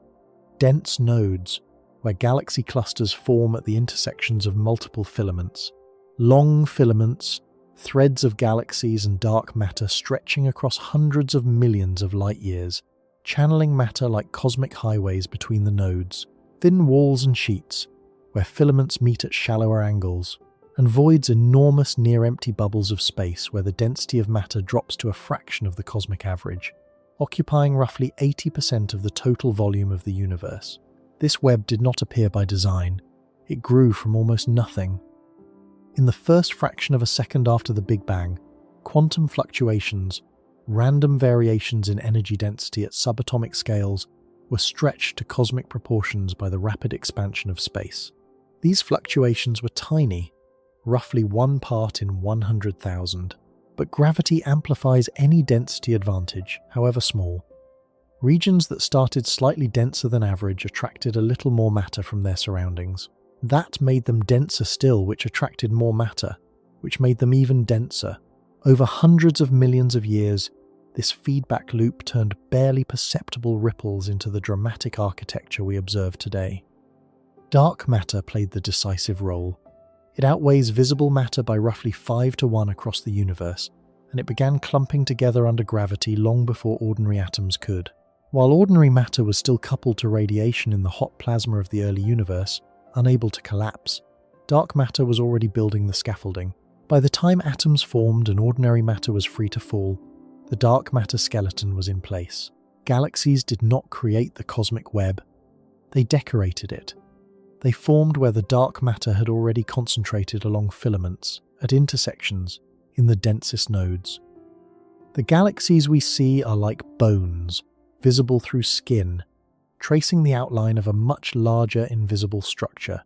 S1: Dense nodes, where galaxy clusters form at the intersections of multiple filaments. Long filaments, threads of galaxies and dark matter stretching across hundreds of millions of light years, channeling matter like cosmic highways between the nodes. Thin walls and sheets, where filaments meet at shallower angles, and voids enormous near-empty bubbles of space where the density of matter drops to a fraction of the cosmic average, occupying roughly 80% of the total volume of the universe. This web did not appear by design. It grew from almost nothing. In the first fraction of a second after the Big Bang, quantum fluctuations, random variations in energy density at subatomic scales, were stretched to cosmic proportions by the rapid expansion of space. These fluctuations were tiny, roughly 1 part in 100,000, but gravity amplifies any density advantage, however small. Regions that started slightly denser than average attracted a little more matter from their surroundings. That made them denser still, which attracted more matter, which made them even denser. Over hundreds of millions of years, this feedback loop turned barely perceptible ripples into the dramatic architecture we observe today. Dark matter played the decisive role. It outweighs visible matter by roughly 5 to 1 across the universe, and it began clumping together under gravity long before ordinary atoms could. While ordinary matter was still coupled to radiation in the hot plasma of the early universe, unable to collapse, dark matter was already building the scaffolding. By the time atoms formed and ordinary matter was free to fall, the dark matter skeleton was in place. Galaxies did not create the cosmic web. They decorated it. They formed where the dark matter had already concentrated along filaments, at intersections, in the densest nodes. The galaxies we see are like bones, visible through skin, tracing the outline of a much larger invisible structure.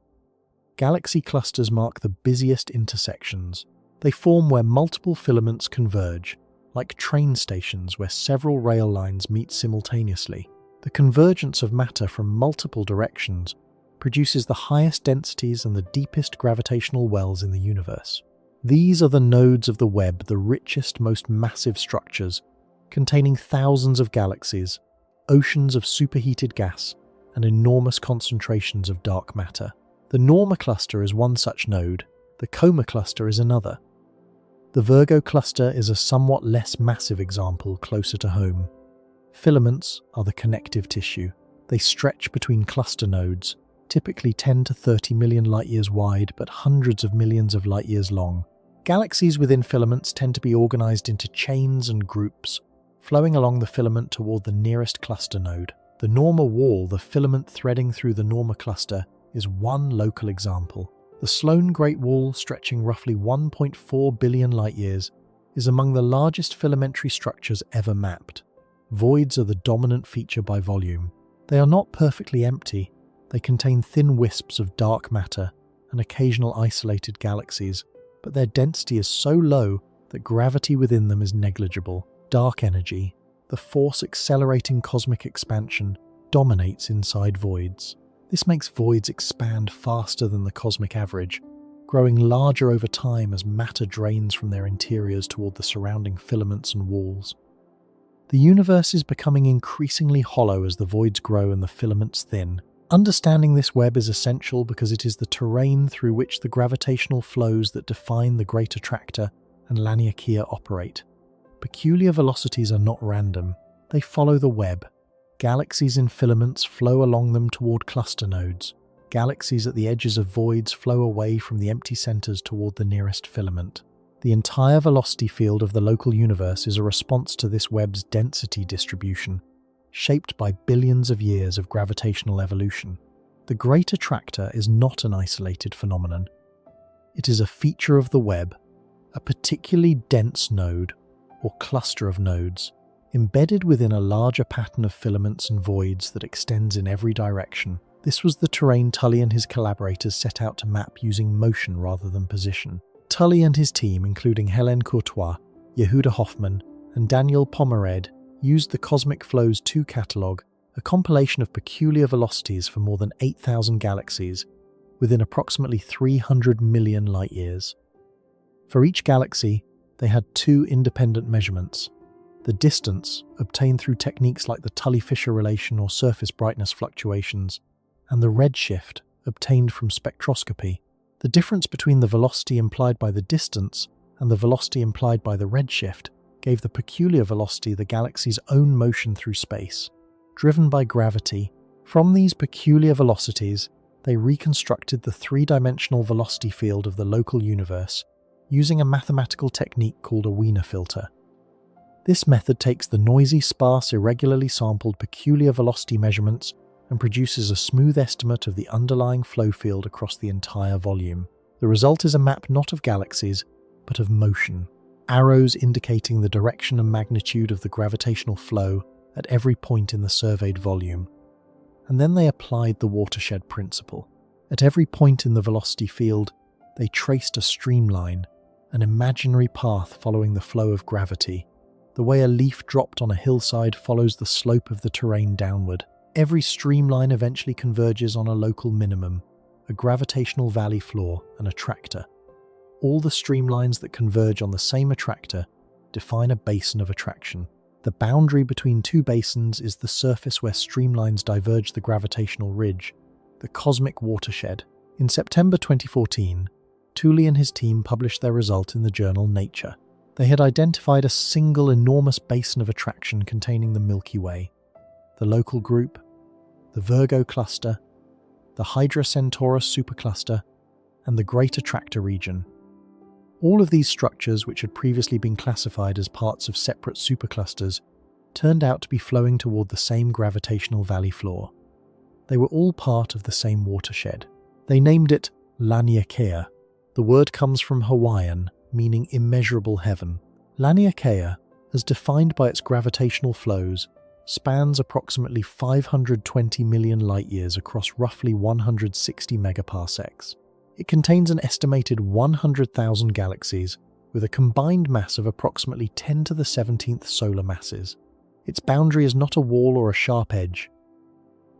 S1: Galaxy clusters mark the busiest intersections. They form where multiple filaments converge, like train stations where several rail lines meet simultaneously. The convergence of matter from multiple directions produces the highest densities and the deepest gravitational wells in the universe. These are the nodes of the web, the richest, most massive structures, containing thousands of galaxies, oceans of superheated gas, and enormous concentrations of dark matter. The Norma Cluster is one such node, the Coma Cluster is another. The Virgo Cluster is a somewhat less massive example closer to home. Filaments are the connective tissue. They stretch between cluster nodes, typically 10 to 30 million light-years wide but hundreds of millions of light-years long. Galaxies within filaments tend to be organized into chains and groups, flowing along the filament toward the nearest cluster node. The Norma Wall, the filament threading through the Norma Cluster, is one local example. The Sloan Great Wall, stretching roughly 1.4 billion light-years, is among the largest filamentary structures ever mapped. Voids are the dominant feature by volume. They are not perfectly empty. They contain thin wisps of dark matter and occasional isolated galaxies, but their density is so low that gravity within them is negligible. Dark energy, the force accelerating cosmic expansion, dominates inside voids. This makes voids expand faster than the cosmic average, growing larger over time as matter drains from their interiors toward the surrounding filaments and walls. The universe is becoming increasingly hollow as the voids grow and the filaments thin. Understanding this web is essential because it is the terrain through which the gravitational flows that define the Great Attractor and Laniakea operate. Peculiar velocities are not random, they follow the web. Galaxies in filaments flow along them toward cluster nodes. Galaxies at the edges of voids flow away from the empty centers toward the nearest filament. The entire velocity field of the local universe is a response to this web's density distribution, shaped by billions of years of gravitational evolution. The Great Attractor is not an isolated phenomenon. It is a feature of the web, a particularly dense node, or cluster of nodes, embedded within a larger pattern of filaments and voids that extends in every direction. This was the terrain Tully and his collaborators set out to map using motion rather than position. Tully and his team, including Hélène Courtois, Yehuda Hoffman, and Daniel Pomered, used the Cosmic Flows 2 catalogue, a compilation of peculiar velocities for more than 8,000 galaxies, within approximately 300 million light-years. For each galaxy, they had 2 independent measurements: the distance, obtained through techniques like the Tully-Fisher relation or surface brightness fluctuations, and the redshift, obtained from spectroscopy. The difference between the velocity implied by the distance and the velocity implied by the redshift gave the peculiar velocity the galaxy's own motion through space, driven by gravity. From these peculiar velocities, they reconstructed the 3-dimensional velocity field of the local universe using a mathematical technique called a Wiener filter. This method takes the noisy, sparse, irregularly sampled peculiar velocity measurements and produces a smooth estimate of the underlying flow field across the entire volume. The result is a map not of galaxies, but of motion, arrows indicating the direction and magnitude of the gravitational flow at every point in the surveyed volume. And then they applied the watershed principle. At every point in the velocity field, they traced a streamline, an imaginary path following the flow of gravity. The way a leaf dropped on a hillside follows the slope of the terrain downward. Every streamline eventually converges on a local minimum, a gravitational valley floor, an attractor. All the streamlines that converge on the same attractor define a basin of attraction. The boundary between 2 basins is the surface where streamlines diverge the gravitational ridge, the cosmic watershed. In September 2014, Tully and his team published their result in the journal Nature. They had identified a single enormous basin of attraction containing the Milky Way, the local group, the Virgo cluster, the Hydra Centaurus supercluster, and the Great Attractor region. All of these structures, which had previously been classified as parts of separate superclusters, turned out to be flowing toward the same gravitational valley floor. They were all part of the same watershed. They named it Laniakea. The word comes from Hawaiian, meaning immeasurable heaven. Laniakea, as defined by its gravitational flows, spans approximately 520 million light-years across roughly 160 megaparsecs. It contains an estimated 100,000 galaxies, with a combined mass of approximately 10 to the 17th solar masses. Its boundary is not a wall or a sharp edge.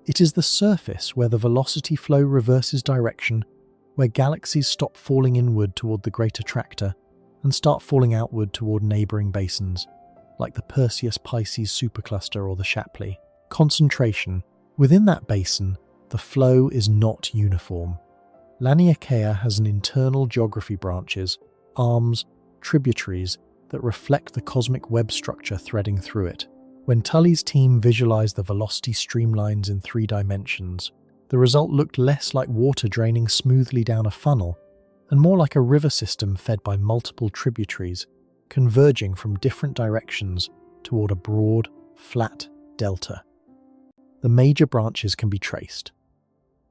S1: It is the surface where the velocity flow reverses direction, where galaxies stop falling inward toward the Great Attractor and start falling outward toward neighbouring basins, like the Perseus-Pisces supercluster or the Shapley Concentration. Within that basin, the flow is not uniform. Laniakea has an internal geography branches, arms, tributaries that reflect the cosmic web structure threading through it. When Tully's team visualized the velocity streamlines in 3 dimensions, the result looked less like water draining smoothly down a funnel and more like a river system fed by multiple tributaries, converging from different directions toward a broad, flat delta. The major branches can be traced.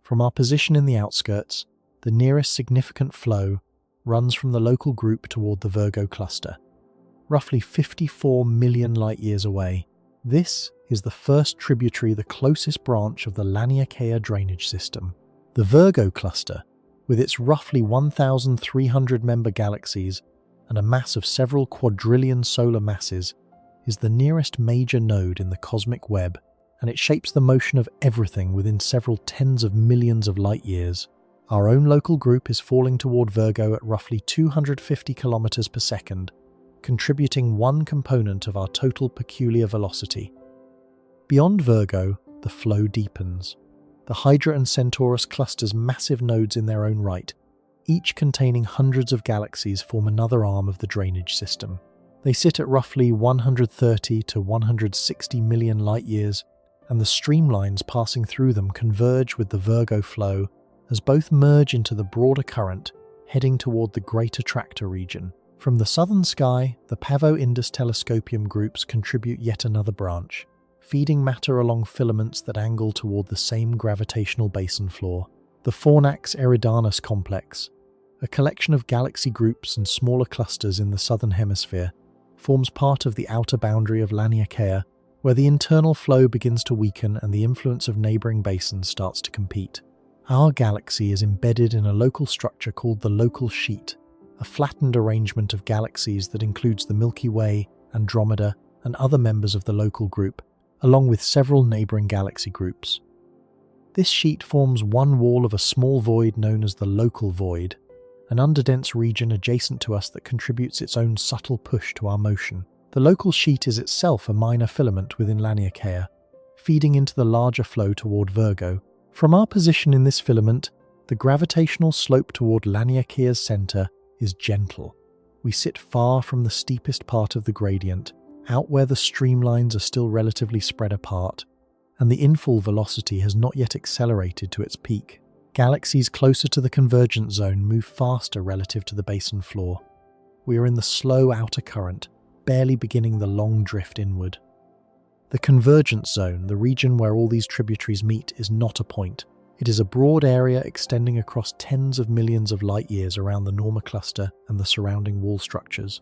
S1: From our position in the outskirts, the nearest significant flow runs from the local group toward the Virgo cluster, roughly 54 million light-years away. This is the first tributary, the closest branch of the Laniakea drainage system. The Virgo cluster, with its roughly 1,300 member galaxies and a mass of several quadrillion solar masses, is the nearest major node in the cosmic web and it shapes the motion of everything within several tens of millions of light years. Our own local group is falling toward Virgo at roughly 250 kilometers per second, contributing one component of our total peculiar velocity. Beyond Virgo, the flow deepens. The Hydra and Centaurus clusters massive nodes in their own right, each containing hundreds of galaxies, form another arm of the drainage system. They sit at roughly 130 to 160 million light-years, and the streamlines passing through them converge with the Virgo flow as both merge into the broader current, heading toward the Great Attractor region. From the southern sky, the Pavo-Indus telescopium groups contribute yet another branch, feeding matter along filaments that angle toward the same gravitational basin floor. The Fornax-Eridanus complex, a collection of galaxy groups and smaller clusters in the southern hemisphere, forms part of the outer boundary of Laniakea, where the internal flow begins to weaken and the influence of neighboring basins starts to compete. Our galaxy is embedded in a local structure called the local sheet, a flattened arrangement of galaxies that includes the Milky Way, Andromeda, and other members of the local group, along with several neighboring galaxy groups. This sheet forms one wall of a small void known as the local void, an underdense region adjacent to us that contributes its own subtle push to our motion. The local sheet is itself a minor filament within Laniakea, feeding into the larger flow toward Virgo. From our position in this filament, the gravitational slope toward Laniakea's center is gentle. We sit far from the steepest part of the gradient, out where the streamlines are still relatively spread apart, and the infall velocity has not yet accelerated to its peak. Galaxies closer to the convergence zone move faster relative to the basin floor. We are in the slow outer current, barely beginning the long drift inward. The convergence zone, the region where all these tributaries meet, is not a point. It is a broad area extending across tens of millions of light-years around the Norma Cluster and the surrounding wall structures.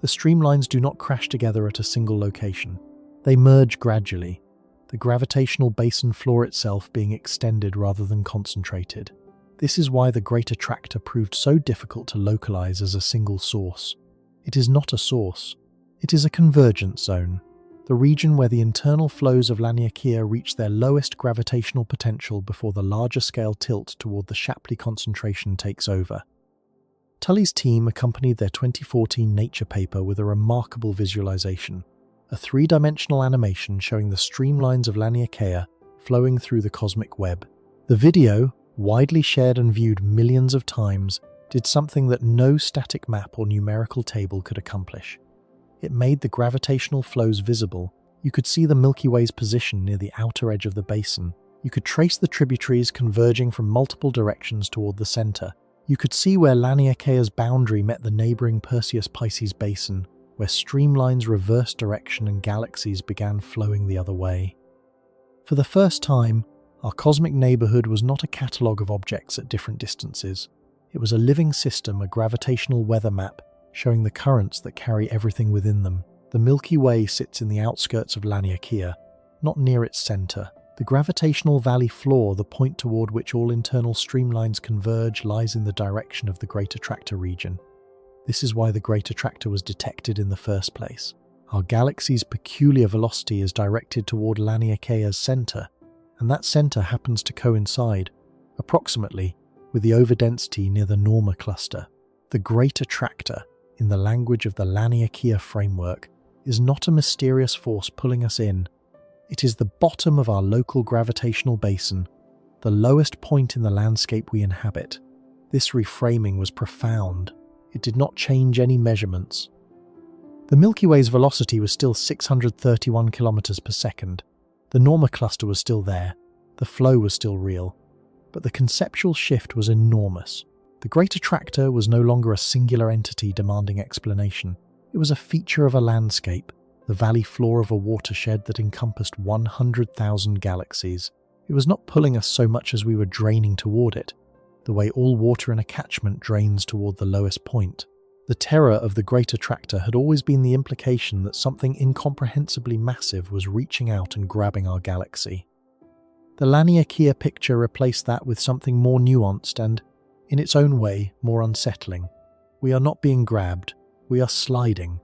S1: The streamlines do not crash together at a single location. They merge gradually, the gravitational basin floor itself being extended rather than concentrated. This is why the Great Attractor proved so difficult to localize as a single source. It is not a source. It is a convergence zone, the region where the internal flows of Laniakea reach their lowest gravitational potential before the larger-scale tilt toward the Shapley concentration takes over. Tully's team accompanied their 2014 Nature paper with a remarkable visualization, a three-dimensional animation showing the streamlines of Laniakea flowing through the cosmic web. The video, widely shared and viewed millions of times, did something that no static map or numerical table could accomplish. It made the gravitational flows visible. You could see the Milky Way's position near the outer edge of the basin. You could trace the tributaries converging from multiple directions toward the center. You could see where Laniakea's boundary met the neighboring Perseus-Pisces basin, where streamlines reversed direction and galaxies began flowing the other way. For the first time, our cosmic neighborhood was not a catalogue of objects at different distances. It was a living system, a gravitational weather map, showing the currents that carry everything within them. The Milky Way sits in the outskirts of Laniakea, not near its center. The gravitational valley floor, the point toward which all internal streamlines converge, lies in the direction of the Great Attractor region. This is why the Great Attractor was detected in the first place. Our galaxy's peculiar velocity is directed toward Laniakea's center, and that center happens to coincide, approximately, with the overdensity near the Norma Cluster. The Great Attractor, in the language of the Laniakea framework, is not a mysterious force pulling us in. It is the bottom of our local gravitational basin, the lowest point in the landscape we inhabit. This reframing was profound. It did not change any measurements. The Milky Way's velocity was still 631 kilometers per second. The Norma Cluster was still there. The flow was still real. But the conceptual shift was enormous. The Great Attractor was no longer a singular entity demanding explanation. It was a feature of a landscape, the valley floor of a watershed that encompassed 100,000 galaxies. It was not pulling us so much as we were draining toward it, the way all water in a catchment drains toward the lowest point. The terror of the Great Attractor had always been the implication that something incomprehensibly massive was reaching out and grabbing our galaxy. The Laniakea picture replaced that with something more nuanced and, in its own way, more unsettling. We are not being grabbed, we are sliding.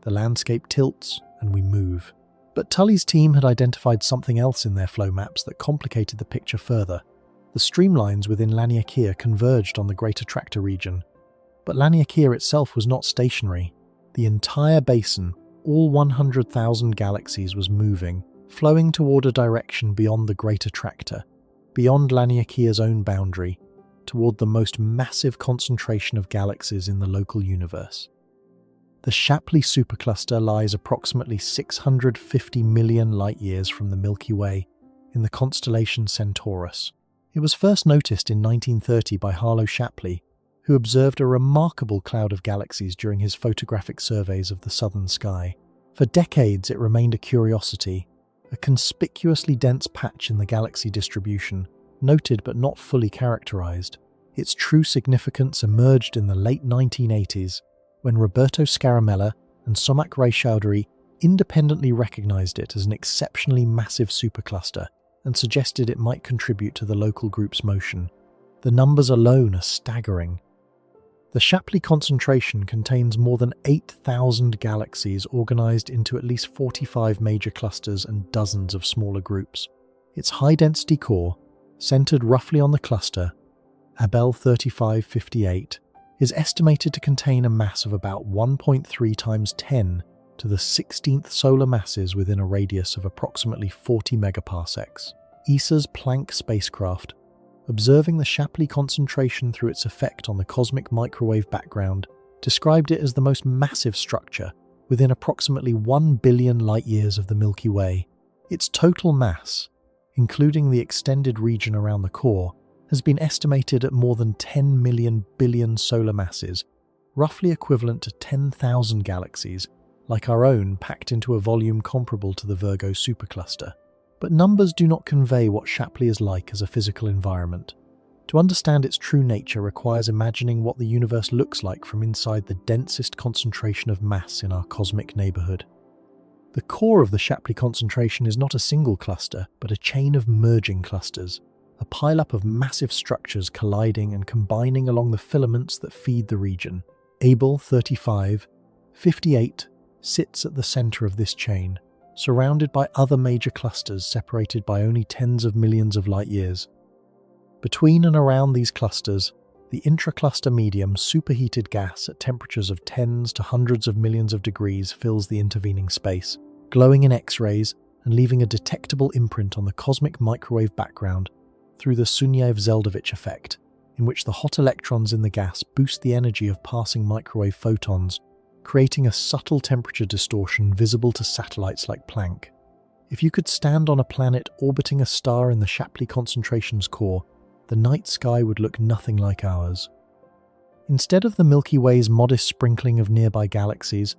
S1: The landscape tilts and we move. But Tully's team had identified something else in their flow maps that complicated the picture further. The streamlines within Laniakea converged on the Great Attractor region. But Laniakea itself was not stationary. The entire basin, all 100,000 galaxies, was moving, flowing toward a direction beyond the Great Attractor, beyond Laniakea's own boundary, toward the most massive concentration of galaxies in the local universe. The Shapley supercluster lies approximately 650 million light-years from the Milky Way in the constellation Centaurus. It was first noticed in 1930 by Harlow Shapley, who observed a remarkable cloud of galaxies during his photographic surveys of the southern sky. For decades it remained a curiosity, a conspicuously dense patch in the galaxy distribution, noted but not fully characterized. Its true significance emerged in the late 1980s, when Roberto Scaramella and Somak Ray Chowdhury independently recognized it as an exceptionally massive supercluster and suggested it might contribute to the local group's motion. The numbers alone are staggering. The Shapley concentration contains more than 8,000 galaxies organized into at least 45 major clusters and dozens of smaller groups. Its high-density core, centered roughly on the cluster, Abell 3558, is estimated to contain a mass of about 1.3 times 10 to the 16th solar masses within a radius of approximately 40 megaparsecs. ESA's Planck spacecraft, observing the Shapley concentration through its effect on the cosmic microwave background, described it as the most massive structure within approximately 1 billion light-years of the Milky Way. Its total mass, including the extended region around the core, has been estimated at more than 10 million billion solar masses, roughly equivalent to 10,000 galaxies, like our own, packed into a volume comparable to the Virgo supercluster. But numbers do not convey what Shapley is like as a physical environment. To understand its true nature requires imagining what the universe looks like from inside the densest concentration of mass in our cosmic neighborhood. The core of the Shapley concentration is not a single cluster, but a chain of merging clusters, a pileup of massive structures colliding and combining along the filaments that feed the region. Abell 3558 sits at the center of this chain, surrounded by other major clusters separated by only tens of millions of light-years. Between and around these clusters, the intracluster medium superheated gas at temperatures of tens to hundreds of millions of degrees fills the intervening space, glowing in X-rays and leaving a detectable imprint on the cosmic microwave background through the Sunyaev-Zeldovich effect, in which the hot electrons in the gas boost the energy of passing microwave photons, creating a subtle temperature distortion visible to satellites like Planck. If you could stand on a planet orbiting a star in the Shapley concentration's core, the night sky would look nothing like ours. Instead of the Milky Way's modest sprinkling of nearby galaxies,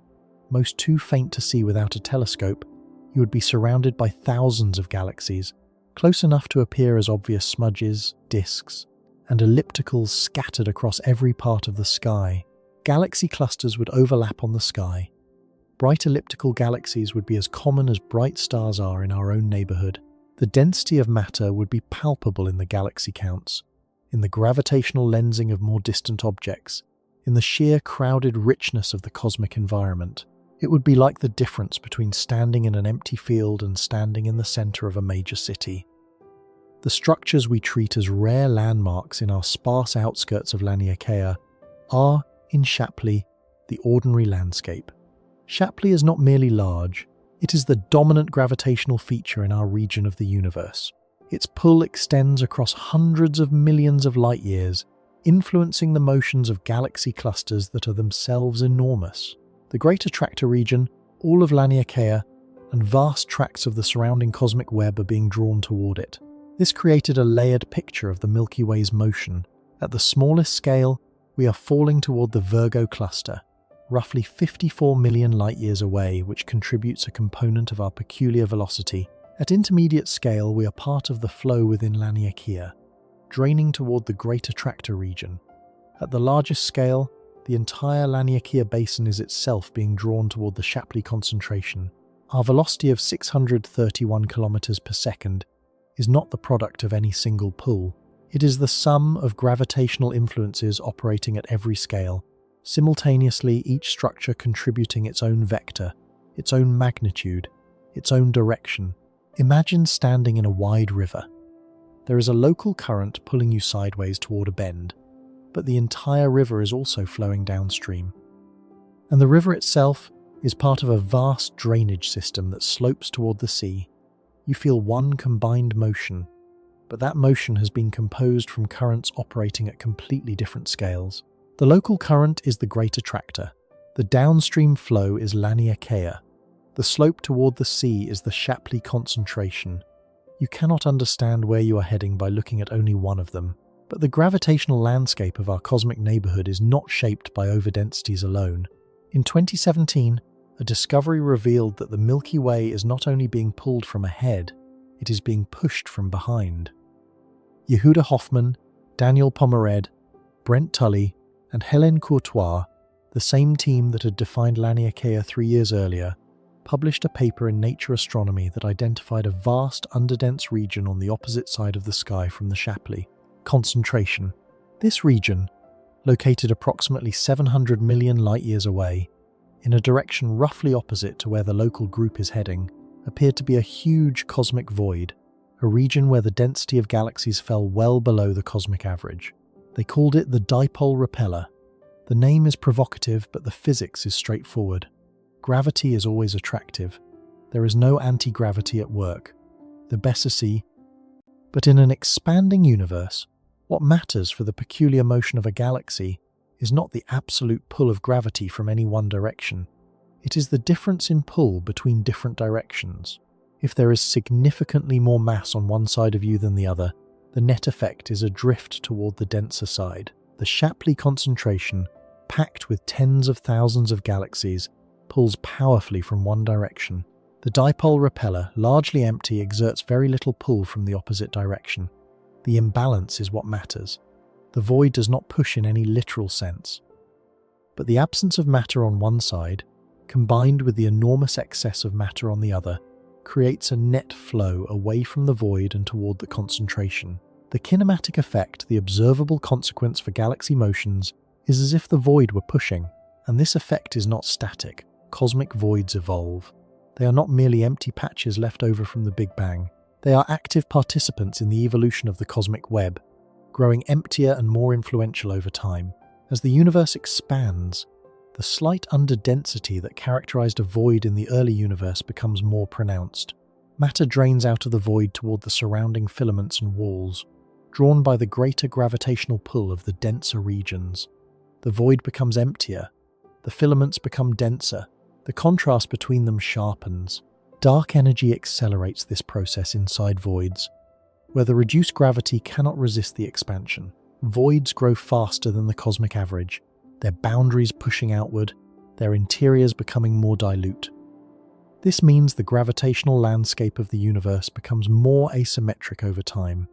S1: most too faint to see without a telescope, you would be surrounded by thousands of galaxies, close enough to appear as obvious smudges, disks, and ellipticals scattered across every part of the sky. Galaxy clusters would overlap on the sky. Bright elliptical galaxies would be as common as bright stars are in our own neighborhood. The density of matter would be palpable in the galaxy counts, in the gravitational lensing of more distant objects, in the sheer crowded richness of the cosmic environment. It would be like the difference between standing in an empty field and standing in the center of a major city. The structures we treat as rare landmarks in our sparse outskirts of Laniakea are, in Shapley, the ordinary landscape. Shapley is not merely large, it is the dominant gravitational feature in our region of the universe. Its pull extends across hundreds of millions of light-years, influencing the motions of galaxy clusters that are themselves enormous. The Great Attractor region, all of Laniakea, and vast tracts of the surrounding cosmic web are being drawn toward it. This created a layered picture of the Milky Way's motion. At the smallest scale, we are falling toward the Virgo cluster, roughly 54 million light-years away, which contributes a component of our peculiar velocity. At intermediate scale, we are part of the flow within Laniakea, draining toward the Great Attractor region. At the largest scale, the entire Laniakea basin is itself being drawn toward the Shapley concentration. Our velocity of 631 kilometers per second is not the product of any single pull. It is the sum of gravitational influences operating at every scale, simultaneously each structure contributing its own vector, its own magnitude, its own direction. Imagine standing in a wide river. There is a local current pulling you sideways toward a bend, but the entire river is also flowing downstream. And the river itself is part of a vast drainage system that slopes toward the sea. You feel one combined motion, but that motion has been composed from currents operating at completely different scales. The local current is the Great Attractor. The downstream flow is Laniakea. The slope toward the sea is the Shapley Concentration. You cannot understand where you are heading by looking at only one of them. But the gravitational landscape of our cosmic neighborhood is not shaped by overdensities alone. In 2017, a discovery revealed that the Milky Way is not only being pulled from ahead, it is being pushed from behind. Yehuda Hoffman, Daniel Pomered, Brent Tully, and Hélène Courtois, the same team that had defined Laniakea 3 years earlier, published a paper in Nature Astronomy that identified a vast underdense region on the opposite side of the sky from the Shapley Concentration. This region, located approximately 700 million light-years away, in a direction roughly opposite to where the local group is heading, appeared to be a huge cosmic void, a region where the density of galaxies fell well below the cosmic average. They called it the Dipole Repeller. The name is provocative, but the physics is straightforward. Gravity is always attractive. There is no anti-gravity at work. The Bessasi. But in an expanding universe, what matters for the peculiar motion of a galaxy is not the absolute pull of gravity from any one direction. It is the difference in pull between different directions. If there is significantly more mass on one side of you than the other, the net effect is a drift toward the denser side. The Shapley Concentration, packed with tens of thousands of galaxies, pulls powerfully from one direction. The Dipole Repeller, largely empty, exerts very little pull from the opposite direction. The imbalance is what matters. The void does not push in any literal sense. But the absence of matter on one side, combined with the enormous excess of matter on the other, creates a net flow away from the void and toward the concentration. The kinematic effect, the observable consequence for galaxy motions, is as if the void were pushing, and this effect is not static. Cosmic voids evolve. They are not merely empty patches left over from the Big Bang. They are active participants in the evolution of the cosmic web, growing emptier and more influential over time. As the universe expands, the slight underdensity that characterized a void in the early universe becomes more pronounced. Matter drains out of the void toward the surrounding filaments and walls, drawn by the greater gravitational pull of the denser regions. The void becomes emptier. The filaments become denser. The contrast between them sharpens. Dark energy accelerates this process inside voids, where the reduced gravity cannot resist the expansion. Voids grow faster than the cosmic average, their boundaries pushing outward, their interiors becoming more dilute. This means the gravitational landscape of the universe becomes more asymmetric over time.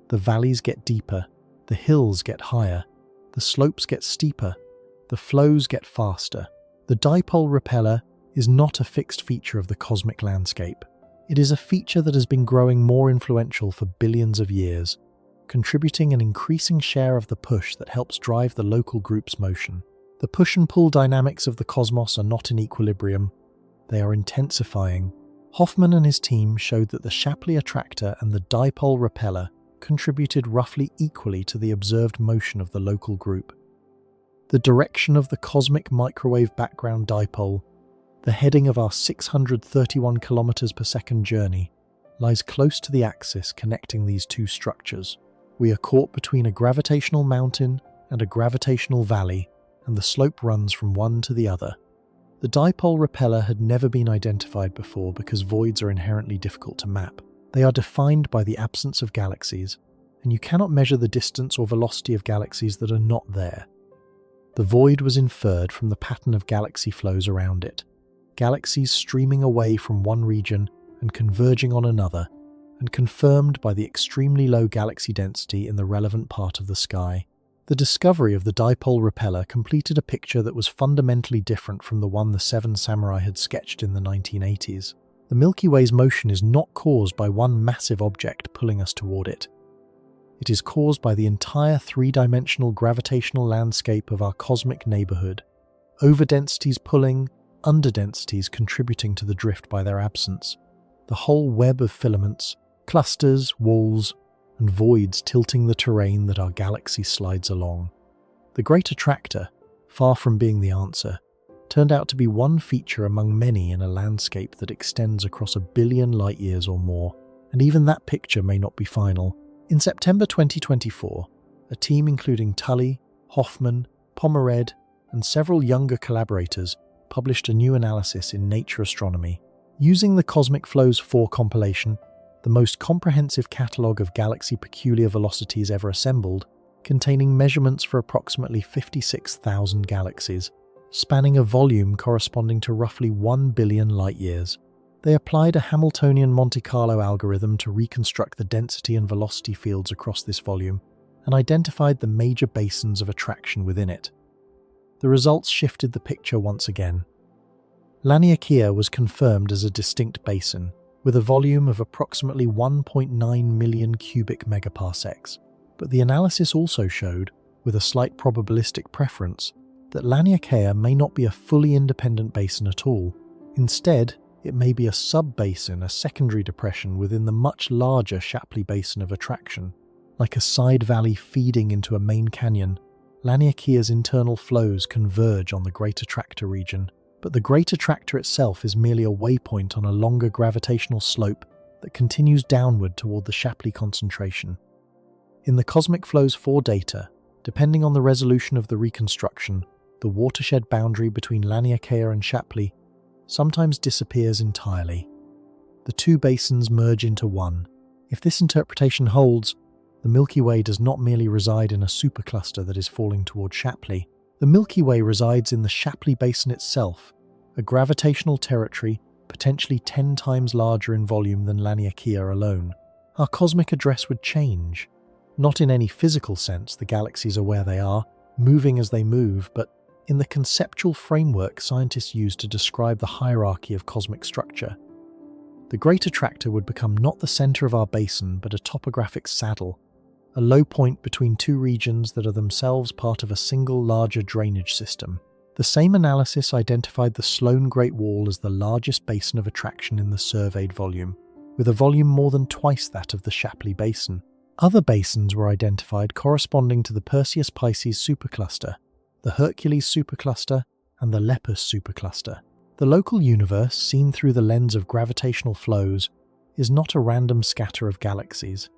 S1: The valleys get deeper, the hills get higher, the slopes get steeper, the flows get faster. The Dipole Repeller is not a fixed feature of the cosmic landscape. It is a feature that has been growing more influential for billions of years, contributing an increasing share of the push that helps drive the local group's motion. The push and pull dynamics of the cosmos are not in equilibrium, they are intensifying. Hoffman and his team showed that the Shapley Attractor and the Dipole Repeller contributed roughly equally to the observed motion of the local group. The direction of the cosmic microwave background dipole, the heading of our 631 km per second journey, lies close to the axis connecting these two structures. We are caught between a gravitational mountain and a gravitational valley, and the slope runs from one to the other. The Dipole Repeller had never been identified before because voids are inherently difficult to map. They are defined by the absence of galaxies, and you cannot measure the distance or velocity of galaxies that are not there. The void was inferred from the pattern of galaxy flows around it, galaxies streaming away from one region and converging on another, and confirmed by the extremely low galaxy density in the relevant part of the sky. The discovery of the Dipole Repeller completed a picture that was fundamentally different from the one the Seven Samurai had sketched in the 1980s. The Milky Way's motion is not caused by one massive object pulling us toward it. It is caused by the entire three-dimensional gravitational landscape of our cosmic neighborhood. Overdensities pulling, underdensities contributing to the drift by their absence. The whole web of filaments, clusters, walls, and voids tilting the terrain that our galaxy slides along. The Great Attractor, far from being the answer, turned out to be one feature among many in a landscape that extends across 1 billion light-years or more, and even that picture may not be final. In September 2024, a team including Tully, Hoffman, Pomered, and several younger collaborators published a new analysis in Nature Astronomy. Using the Cosmic Flows 4 compilation, the most comprehensive catalogue of galaxy peculiar velocities ever assembled, containing measurements for approximately 56,000 galaxies, spanning a volume corresponding to roughly 1 billion light-years. They applied a Hamiltonian Monte Carlo algorithm to reconstruct the density and velocity fields across this volume, and identified the major basins of attraction within it. The results shifted the picture once again. Laniakea was confirmed as a distinct basin, with a volume of approximately 1.9 million cubic megaparsecs. But the analysis also showed, with a slight probabilistic preference, that Laniakea may not be a fully independent basin at all. Instead, it may be a sub-basin, a secondary depression within the much larger Shapley Basin of attraction. Like a side valley feeding into a main canyon, Laniakea's internal flows converge on the Great Attractor region, but the Great Attractor itself is merely a waypoint on a longer gravitational slope that continues downward toward the Shapley Concentration. In the Cosmic Flows 4 data, depending on the resolution of the reconstruction, the watershed boundary between Laniakea and Shapley sometimes disappears entirely. The two basins merge into one. If this interpretation holds, the Milky Way does not merely reside in a supercluster that is falling toward Shapley. The Milky Way resides in the Shapley Basin itself, a gravitational territory potentially 10 times larger in volume than Laniakea alone. Our cosmic address would change. Not in any physical sense, the galaxies are where they are, moving as they move, but in the conceptual framework scientists use to describe the hierarchy of cosmic structure. The Great Attractor would become not the center of our basin, but a topographic saddle, a low point between two regions that are themselves part of a single larger drainage system. The same analysis identified the Sloan Great Wall as the largest basin of attraction in the surveyed volume, with a volume more than twice that of the Shapley Basin. Other basins were identified corresponding to the Perseus-Pisces supercluster, the Hercules supercluster, and the Lepus supercluster. The local universe, seen through the lens of gravitational flows, is not a random scatter of galaxies.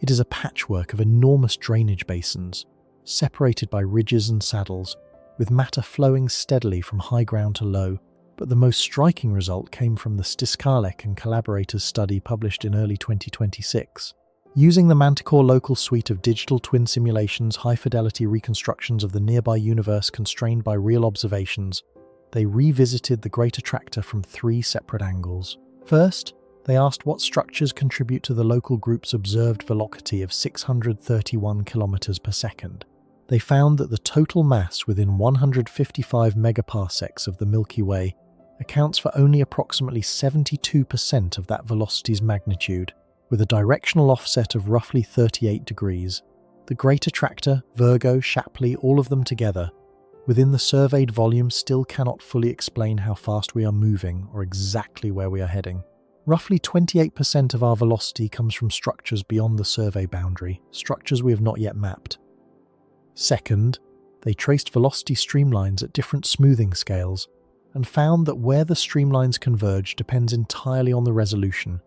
S1: It is a patchwork of enormous drainage basins, separated by ridges and saddles, with matter flowing steadily from high ground to low. But the most striking result came from the Stiskalek and collaborators' study published in early 2026. Using the Manticore Local suite of digital twin simulations, high-fidelity reconstructions of the nearby universe constrained by real observations, they revisited the Great Attractor from 3 separate angles. First, they asked what structures contribute to the local group's observed velocity of 631 kilometers per second. They found that the total mass within 155 megaparsecs of the Milky Way accounts for only approximately 72% of that velocity's magnitude, with a directional offset of roughly 38 degrees. The Great Attractor, Virgo, Shapley, all of them together, within the surveyed volume still cannot fully explain how fast we are moving or exactly where we are heading. Roughly 28% of our velocity comes from structures beyond the survey boundary, structures we have not yet mapped. Second, they traced velocity streamlines at different smoothing scales and found that where the streamlines converge depends entirely on the resolution.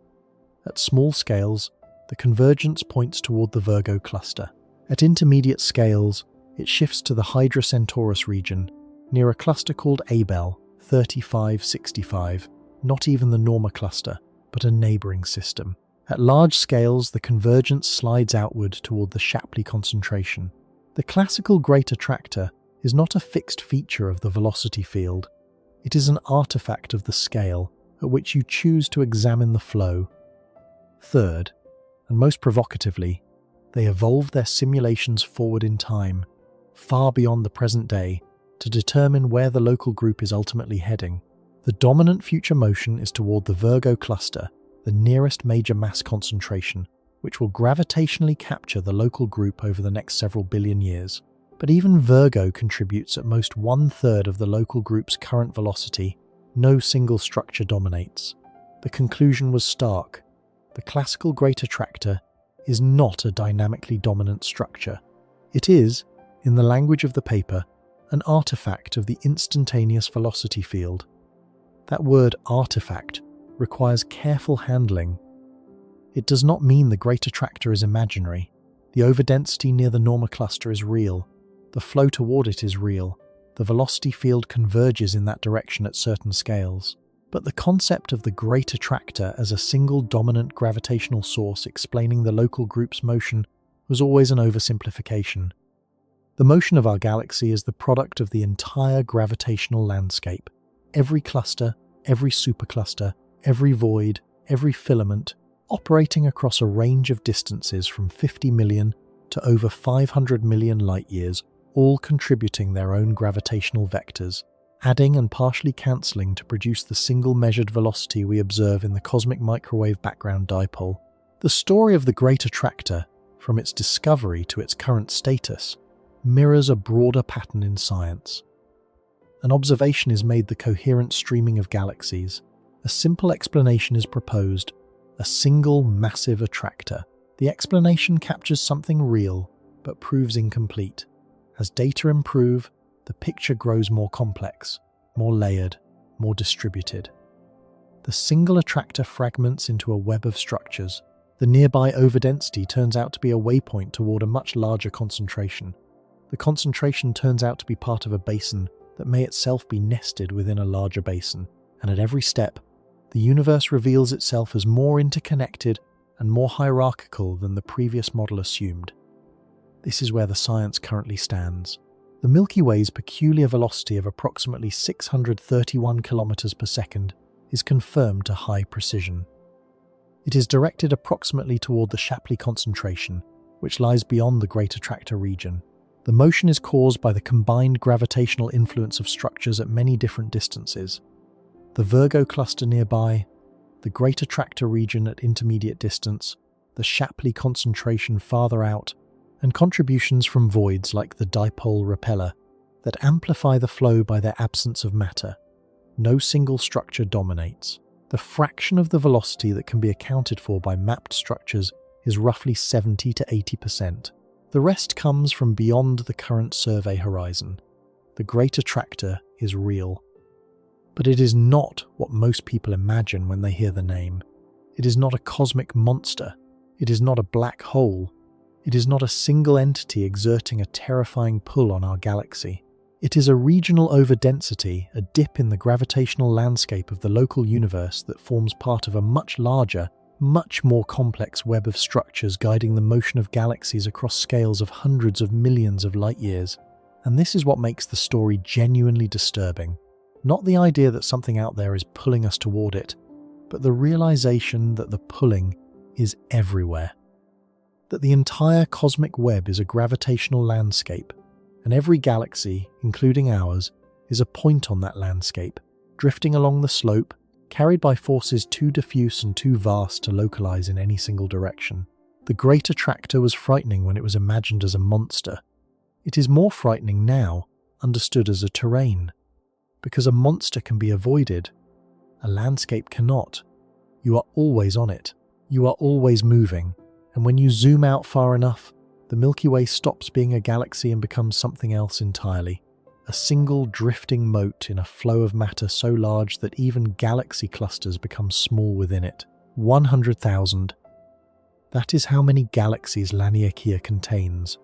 S1: At small scales, the convergence points toward the Virgo cluster. At intermediate scales, it shifts to the Hydra Centaurus region, near a cluster called Abell 3565, not even the Norma Cluster, but a neighboring system. At large scales, the convergence slides outward toward the Shapley Concentration. The classical Great Attractor is not a fixed feature of the velocity field. It is an artifact of the scale at which you choose to examine the flow. Third, and most provocatively, they evolved their simulations forward in time, far beyond the present day, to determine where the local group is ultimately heading. The dominant future motion is toward the Virgo cluster, the nearest major mass concentration, which will gravitationally capture the local group over the next several billion years. But even Virgo contributes at most 1/3 of the local group's current velocity. No single structure dominates. The conclusion was stark. The classical Great Attractor is not a dynamically dominant structure. It is, in the language of the paper, an artifact of the instantaneous velocity field. That word artifact requires careful handling. It does not mean the Great Attractor is imaginary. The overdensity near the Norma Cluster is real. The flow toward it is real. The velocity field converges in that direction at certain scales. But the concept of the Great Attractor as a single dominant gravitational source explaining the local group's motion was always an oversimplification. The motion of our galaxy is the product of the entire gravitational landscape. Every cluster, every supercluster, every void, every filament, operating across a range of distances from 50 million to over 500 million light-years, all contributing their own gravitational vectors, adding and partially cancelling to produce the single measured velocity we observe in the cosmic microwave background dipole. The story of the Great Attractor, from its discovery to its current status, mirrors a broader pattern in science. An observation is made the coherent streaming of galaxies. A simple explanation is proposed, a single massive attractor. The explanation captures something real, but proves incomplete. As data improve, the picture grows more complex, more layered, more distributed. The single attractor fragments into a web of structures. The nearby overdensity turns out to be a waypoint toward a much larger concentration. The concentration turns out to be part of a basin that may itself be nested within a larger basin, and at every step, the universe reveals itself as more interconnected and more hierarchical than the previous model assumed. This is where the science currently stands. The Milky Way's peculiar velocity of approximately 631 kilometers per second is confirmed to high precision. It is directed approximately toward the Shapley Concentration, which lies beyond the Great Attractor region. The motion is caused by the combined gravitational influence of structures at many different distances. The Virgo cluster nearby, the Great Attractor region at intermediate distance, the Shapley Concentration farther out, and contributions from voids like the Dipole Repeller that amplify the flow by their absence of matter. No single structure dominates. The fraction of the velocity that can be accounted for by mapped structures is roughly 70 to 80%. The rest comes from beyond the current survey horizon. The Great Attractor is real. But it is not what most people imagine when they hear the name. It is not a cosmic monster. It is not a black hole. It is not a single entity exerting a terrifying pull on our galaxy. It is a regional overdensity, a dip in the gravitational landscape of the local universe that forms part of a much larger, much more complex web of structures guiding the motion of galaxies across scales of hundreds of millions of light-years. And this is what makes the story genuinely disturbing. Not the idea that something out there is pulling us toward it, but the realization that the pulling is everywhere. That the entire cosmic web is a gravitational landscape, and every galaxy, including ours, is a point on that landscape, drifting along the slope, carried by forces too diffuse and too vast to localize in any single direction. The Great Attractor was frightening when it was imagined as a monster. It is more frightening now, understood as a terrain. Because a monster can be avoided, a landscape cannot. You are always on it. You are always moving. And when you zoom out far enough, the Milky Way stops being a galaxy and becomes something else entirely. A single drifting mote in a flow of matter so large that even galaxy clusters become small within it. 100,000. That is how many galaxies Laniakea contains.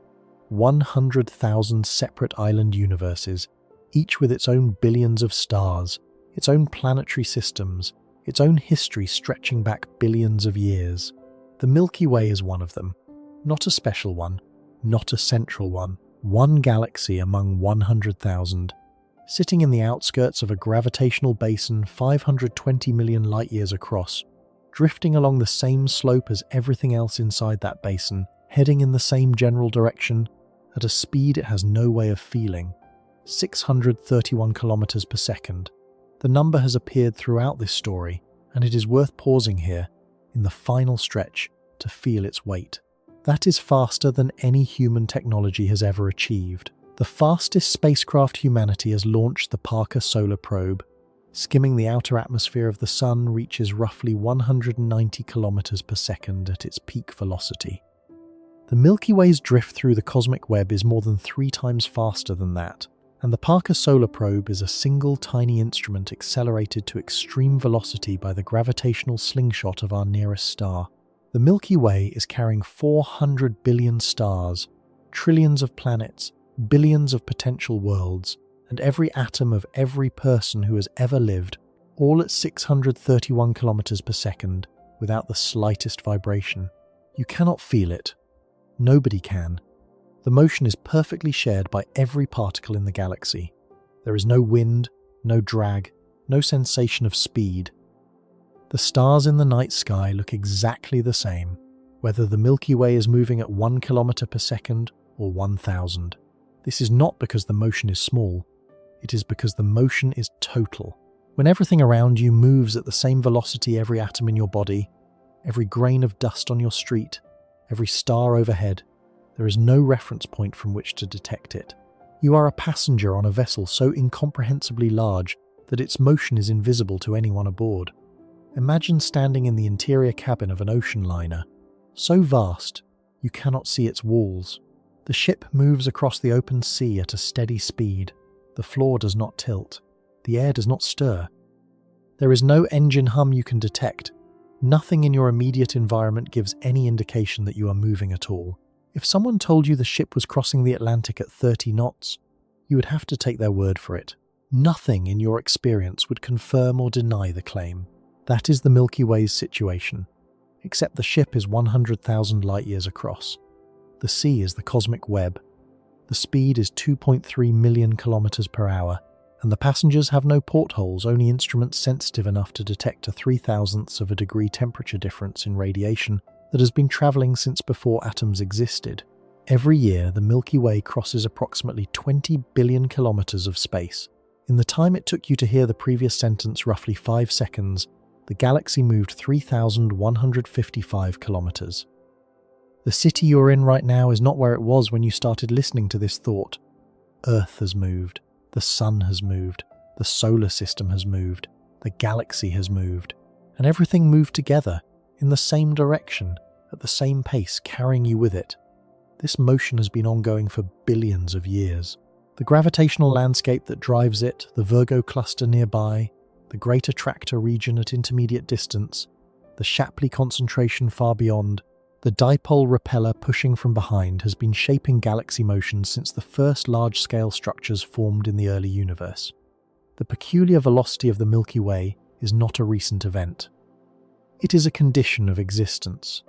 S1: 100,000 separate island universes, each with its own billions of stars, its own planetary systems, its own history stretching back billions of years. The Milky Way is one of them. Not a special one, not a central one galaxy among 100,000, sitting in the outskirts of a gravitational basin 520 million light-years across, drifting along the same slope as everything else inside that basin, heading in the same general direction, at a speed it has no way of feeling. 631 kilometers per second. The number has appeared throughout this story, and it is worth pausing here, in the final stretch, to feel its weight. That is faster than any human technology has ever achieved. The fastest spacecraft humanity has launched, the Parker Solar Probe, skimming the outer atmosphere of the Sun, reaches roughly 190 kilometers per second at its peak velocity. The Milky Way's drift through the cosmic web is more than 3 times faster than that, and the Parker Solar Probe is a single tiny instrument accelerated to extreme velocity by the gravitational slingshot of our nearest star. The Milky Way is carrying 400 billion stars, trillions of planets, billions of potential worlds, and every atom of every person who has ever lived, all at 631 kilometers per second, without the slightest vibration. You cannot feel it. Nobody can. The motion is perfectly shared by every particle in the galaxy. There is no wind, no drag, no sensation of speed. The stars in the night sky look exactly the same, whether the Milky Way is moving at 1 kilometer per second or 1,000. This is not because the motion is small. It is because the motion is total. When everything around you moves at the same velocity, every atom in your body, every grain of dust on your street, every star overhead, there is no reference point from which to detect it. You are a passenger on a vessel so incomprehensibly large that its motion is invisible to anyone aboard. Imagine standing in the interior cabin of an ocean liner, so vast you cannot see its walls. The ship moves across the open sea at a steady speed. The floor does not tilt. The air does not stir. There is no engine hum you can detect. Nothing in your immediate environment gives any indication that you are moving at all. If someone told you the ship was crossing the Atlantic at 30 knots, you would have to take their word for it. Nothing in your experience would confirm or deny the claim. That is the Milky Way's situation, except the ship is 100,000 light-years across. The sea is the cosmic web. The speed is 2.3 million kilometers per hour, and the passengers have no portholes, only instruments sensitive enough to detect a 0.003 of a degree temperature difference in radiation that has been travelling since before atoms existed. Every year, the Milky Way crosses approximately 20 billion kilometers of space. In the time it took you to hear the previous sentence, roughly 5 seconds, the galaxy moved 3,155 kilometers. The city you're in right now is not where it was when you started listening to this thought. Earth has moved, the sun has moved, the solar system has moved, the galaxy has moved, and everything moved together, in the same direction, at the same pace, carrying you with it. This motion has been ongoing for billions of years. The gravitational landscape that drives it, the Virgo cluster nearby, the Great Attractor region at intermediate distance, the Shapley concentration far beyond, the Dipole Repeller pushing from behind has been shaping galaxy motion since the first large-scale structures formed in the early universe. The peculiar velocity of the Milky Way is not a recent event. It is a condition of existence.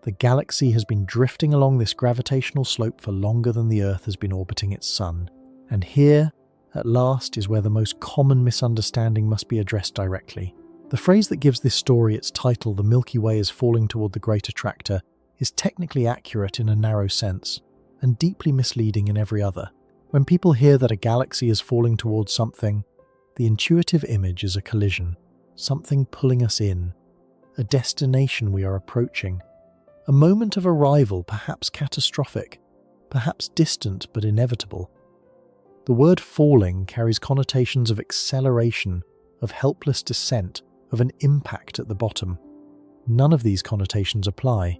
S1: The galaxy has been drifting along this gravitational slope for longer than the Earth has been orbiting its sun. And here, at last, is where the most common misunderstanding must be addressed directly. The phrase that gives this story its title, "The Milky Way is falling toward the Great Attractor," is technically accurate in a narrow sense, and deeply misleading in every other. When people hear that a galaxy is falling towards something, the intuitive image is a collision, something pulling us in, a destination we are approaching, a moment of arrival, perhaps catastrophic, perhaps distant but inevitable. The word falling carries connotations of acceleration, of helpless descent, of an impact at the bottom. None of these connotations apply.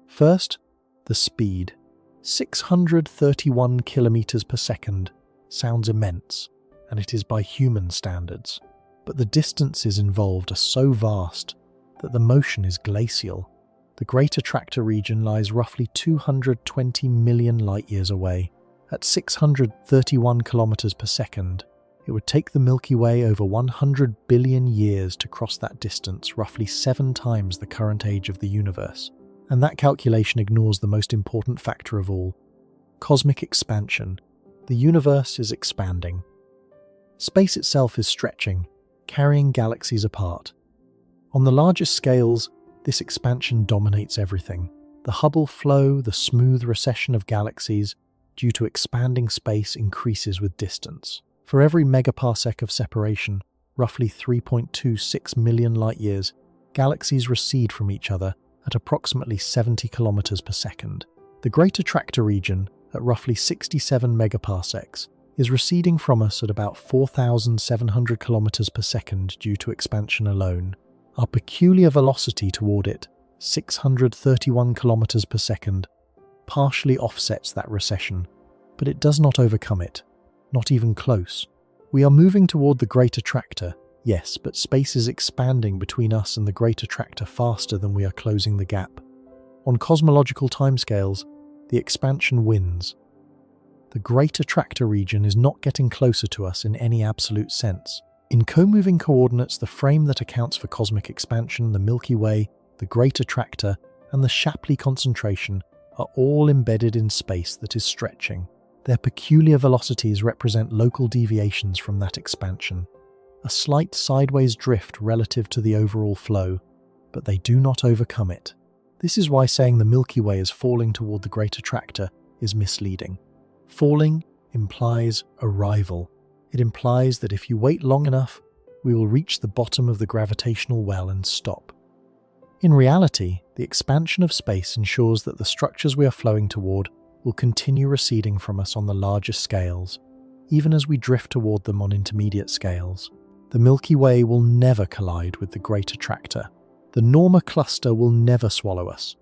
S1: First, the speed. 631 kilometers per second sounds immense, and it is by human standards. But the distances involved are so vast that the motion is glacial. The Great Attractor region lies roughly 220 million light-years away. At 631 kilometers per second, it would take the Milky Way over 100 billion years to cross that distance, roughly 7 times the current age of the universe. And that calculation ignores the most important factor of all: cosmic expansion. The universe is expanding. Space itself is stretching, carrying galaxies apart. On the largest scales, this expansion dominates everything. The Hubble flow, the smooth recession of galaxies, due to expanding space, increases with distance. For every megaparsec of separation, roughly 3.26 million light-years, galaxies recede from each other at approximately 70 kilometers per second. The Great Attractor region, at roughly 67 megaparsecs, is receding from us at about 4,700 kilometers per second due to expansion alone. Our peculiar velocity toward it, 631 kilometers per second, partially offsets that recession, but it does not overcome it, not even close. We are moving toward the Great Attractor, yes, but space is expanding between us and the Great Attractor faster than we are closing the gap. On cosmological timescales, the expansion wins. The Great Attractor region is not getting closer to us in any absolute sense. In co-moving coordinates, the frame that accounts for cosmic expansion, the Milky Way, the Great Attractor, and the Shapley Concentration are all embedded in space that is stretching. Their peculiar velocities represent local deviations from that expansion, a slight sideways drift relative to the overall flow, but they do not overcome it. This is why saying the Milky Way is falling toward the Great Attractor is misleading. Falling implies arrival. It implies that if you wait long enough, we will reach the bottom of the gravitational well and stop. In reality, the expansion of space ensures that the structures we are flowing toward will continue receding from us on the larger scales, even as we drift toward them on intermediate scales. The Milky Way will never collide with the Great Attractor. The Norma Cluster will never swallow us.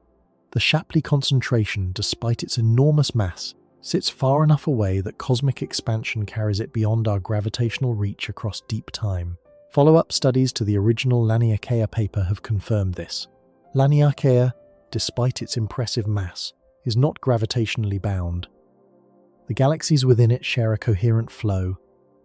S1: The Shapley Concentration, despite its enormous mass, sits far enough away that cosmic expansion carries it beyond our gravitational reach across deep time. Follow-up studies to the original Laniakea paper have confirmed this. Laniakea, despite its impressive mass, is not gravitationally bound. The galaxies within it share a coherent flow.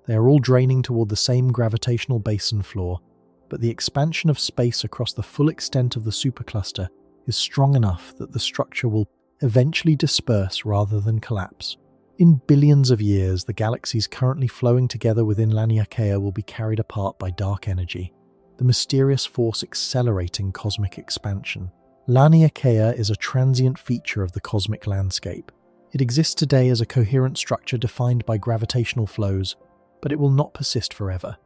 S1: They are all draining toward the same gravitational basin floor, but the expansion of space across the full extent of the supercluster is strong enough that the structure will eventually disperse rather than collapse. In billions of years, the galaxies currently flowing together within Laniakea will be carried apart by dark energy, the mysterious force accelerating cosmic expansion. Laniakea is a transient feature of the cosmic landscape. It exists today as a coherent structure defined by gravitational flows, but it will not persist forever.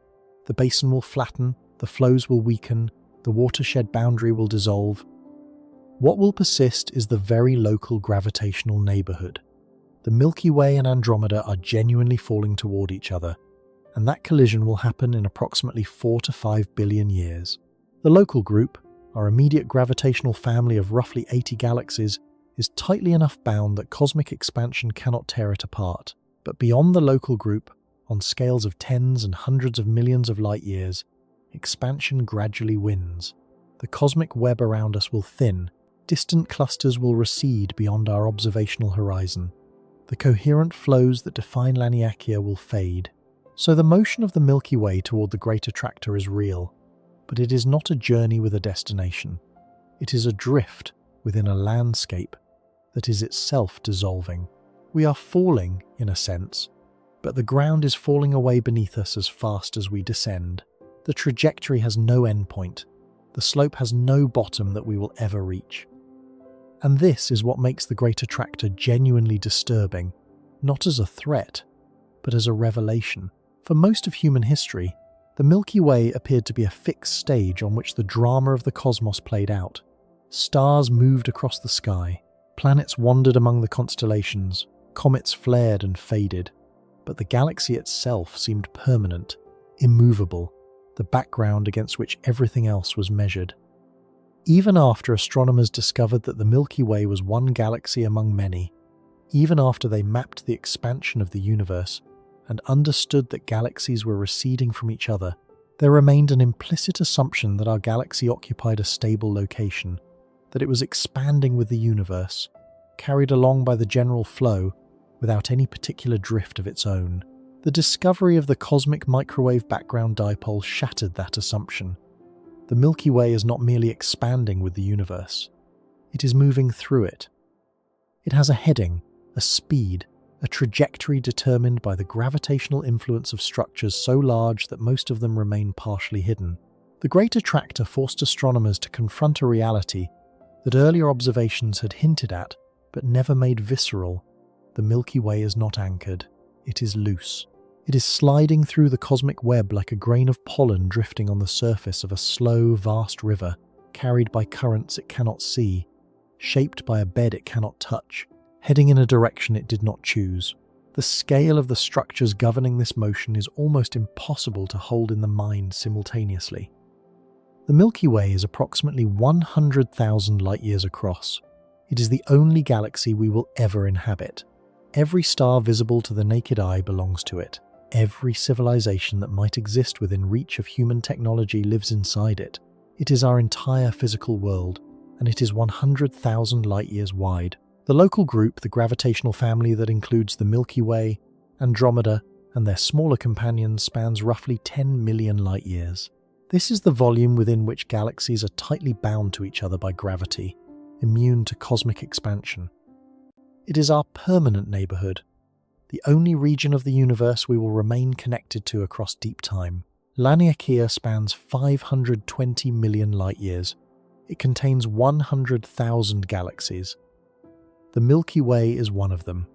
S1: The basin will flatten, the flows will weaken, the watershed boundary will dissolve. What will persist is the very local gravitational neighborhood. The Milky Way and Andromeda are genuinely falling toward each other, and that collision will happen in approximately 4 to 5 billion years. The local group, our immediate gravitational family of roughly 80 galaxies, is tightly enough bound that cosmic expansion cannot tear it apart. But beyond the local group, on scales of tens and hundreds of millions of light years, expansion gradually wins. The cosmic web around us will thin, distant clusters will recede beyond our observational horizon. The coherent flows that define Laniakea will fade. So the motion of the Milky Way toward the Great Attractor is real, but it is not a journey with a destination. It is a drift within a landscape that is itself dissolving. We are falling, in a sense, but the ground is falling away beneath us as fast as we descend. The trajectory has no endpoint. The slope has no bottom that we will ever reach. And this is what makes the Great Attractor genuinely disturbing, not as a threat, but as a revelation. For most of human history, the Milky Way appeared to be a fixed stage on which the drama of the cosmos played out. Stars moved across the sky, planets wandered among the constellations, comets flared and faded, but the galaxy itself seemed permanent, immovable, the background against which everything else was measured. Even after astronomers discovered that the Milky Way was one galaxy among many, even after they mapped the expansion of the universe and understood that galaxies were receding from each other, there remained an implicit assumption that our galaxy occupied a stable location, that it was expanding with the universe, carried along by the general flow without any particular drift of its own. The discovery of the cosmic microwave background dipole shattered that assumption. The Milky Way is not merely expanding with the universe. It is moving through it. It has a heading, a speed, a trajectory determined by the gravitational influence of structures so large that most of them remain partially hidden. The Great Attractor forced astronomers to confront a reality that earlier observations had hinted at, but never made visceral. The Milky Way is not anchored. It is loose. It is sliding through the cosmic web like a grain of pollen drifting on the surface of a slow, vast river, carried by currents it cannot see, shaped by a bed it cannot touch, heading in a direction it did not choose. The scale of the structures governing this motion is almost impossible to hold in the mind simultaneously. The Milky Way is approximately 100,000 light-years across. It is the only galaxy we will ever inhabit. Every star visible to the naked eye belongs to it. Every civilization that might exist within reach of human technology lives inside it. It is our entire physical world, and it is 100,000 light-years wide. The local group, the gravitational family that includes the Milky Way, Andromeda, and their smaller companions, spans roughly 10 million light-years. This is the volume within which galaxies are tightly bound to each other by gravity, immune to cosmic expansion. It is our permanent neighborhood, the only region of the universe we will remain connected to across deep time. Laniakea spans 520 million light-years. It contains 100,000 galaxies. The Milky Way is one of them,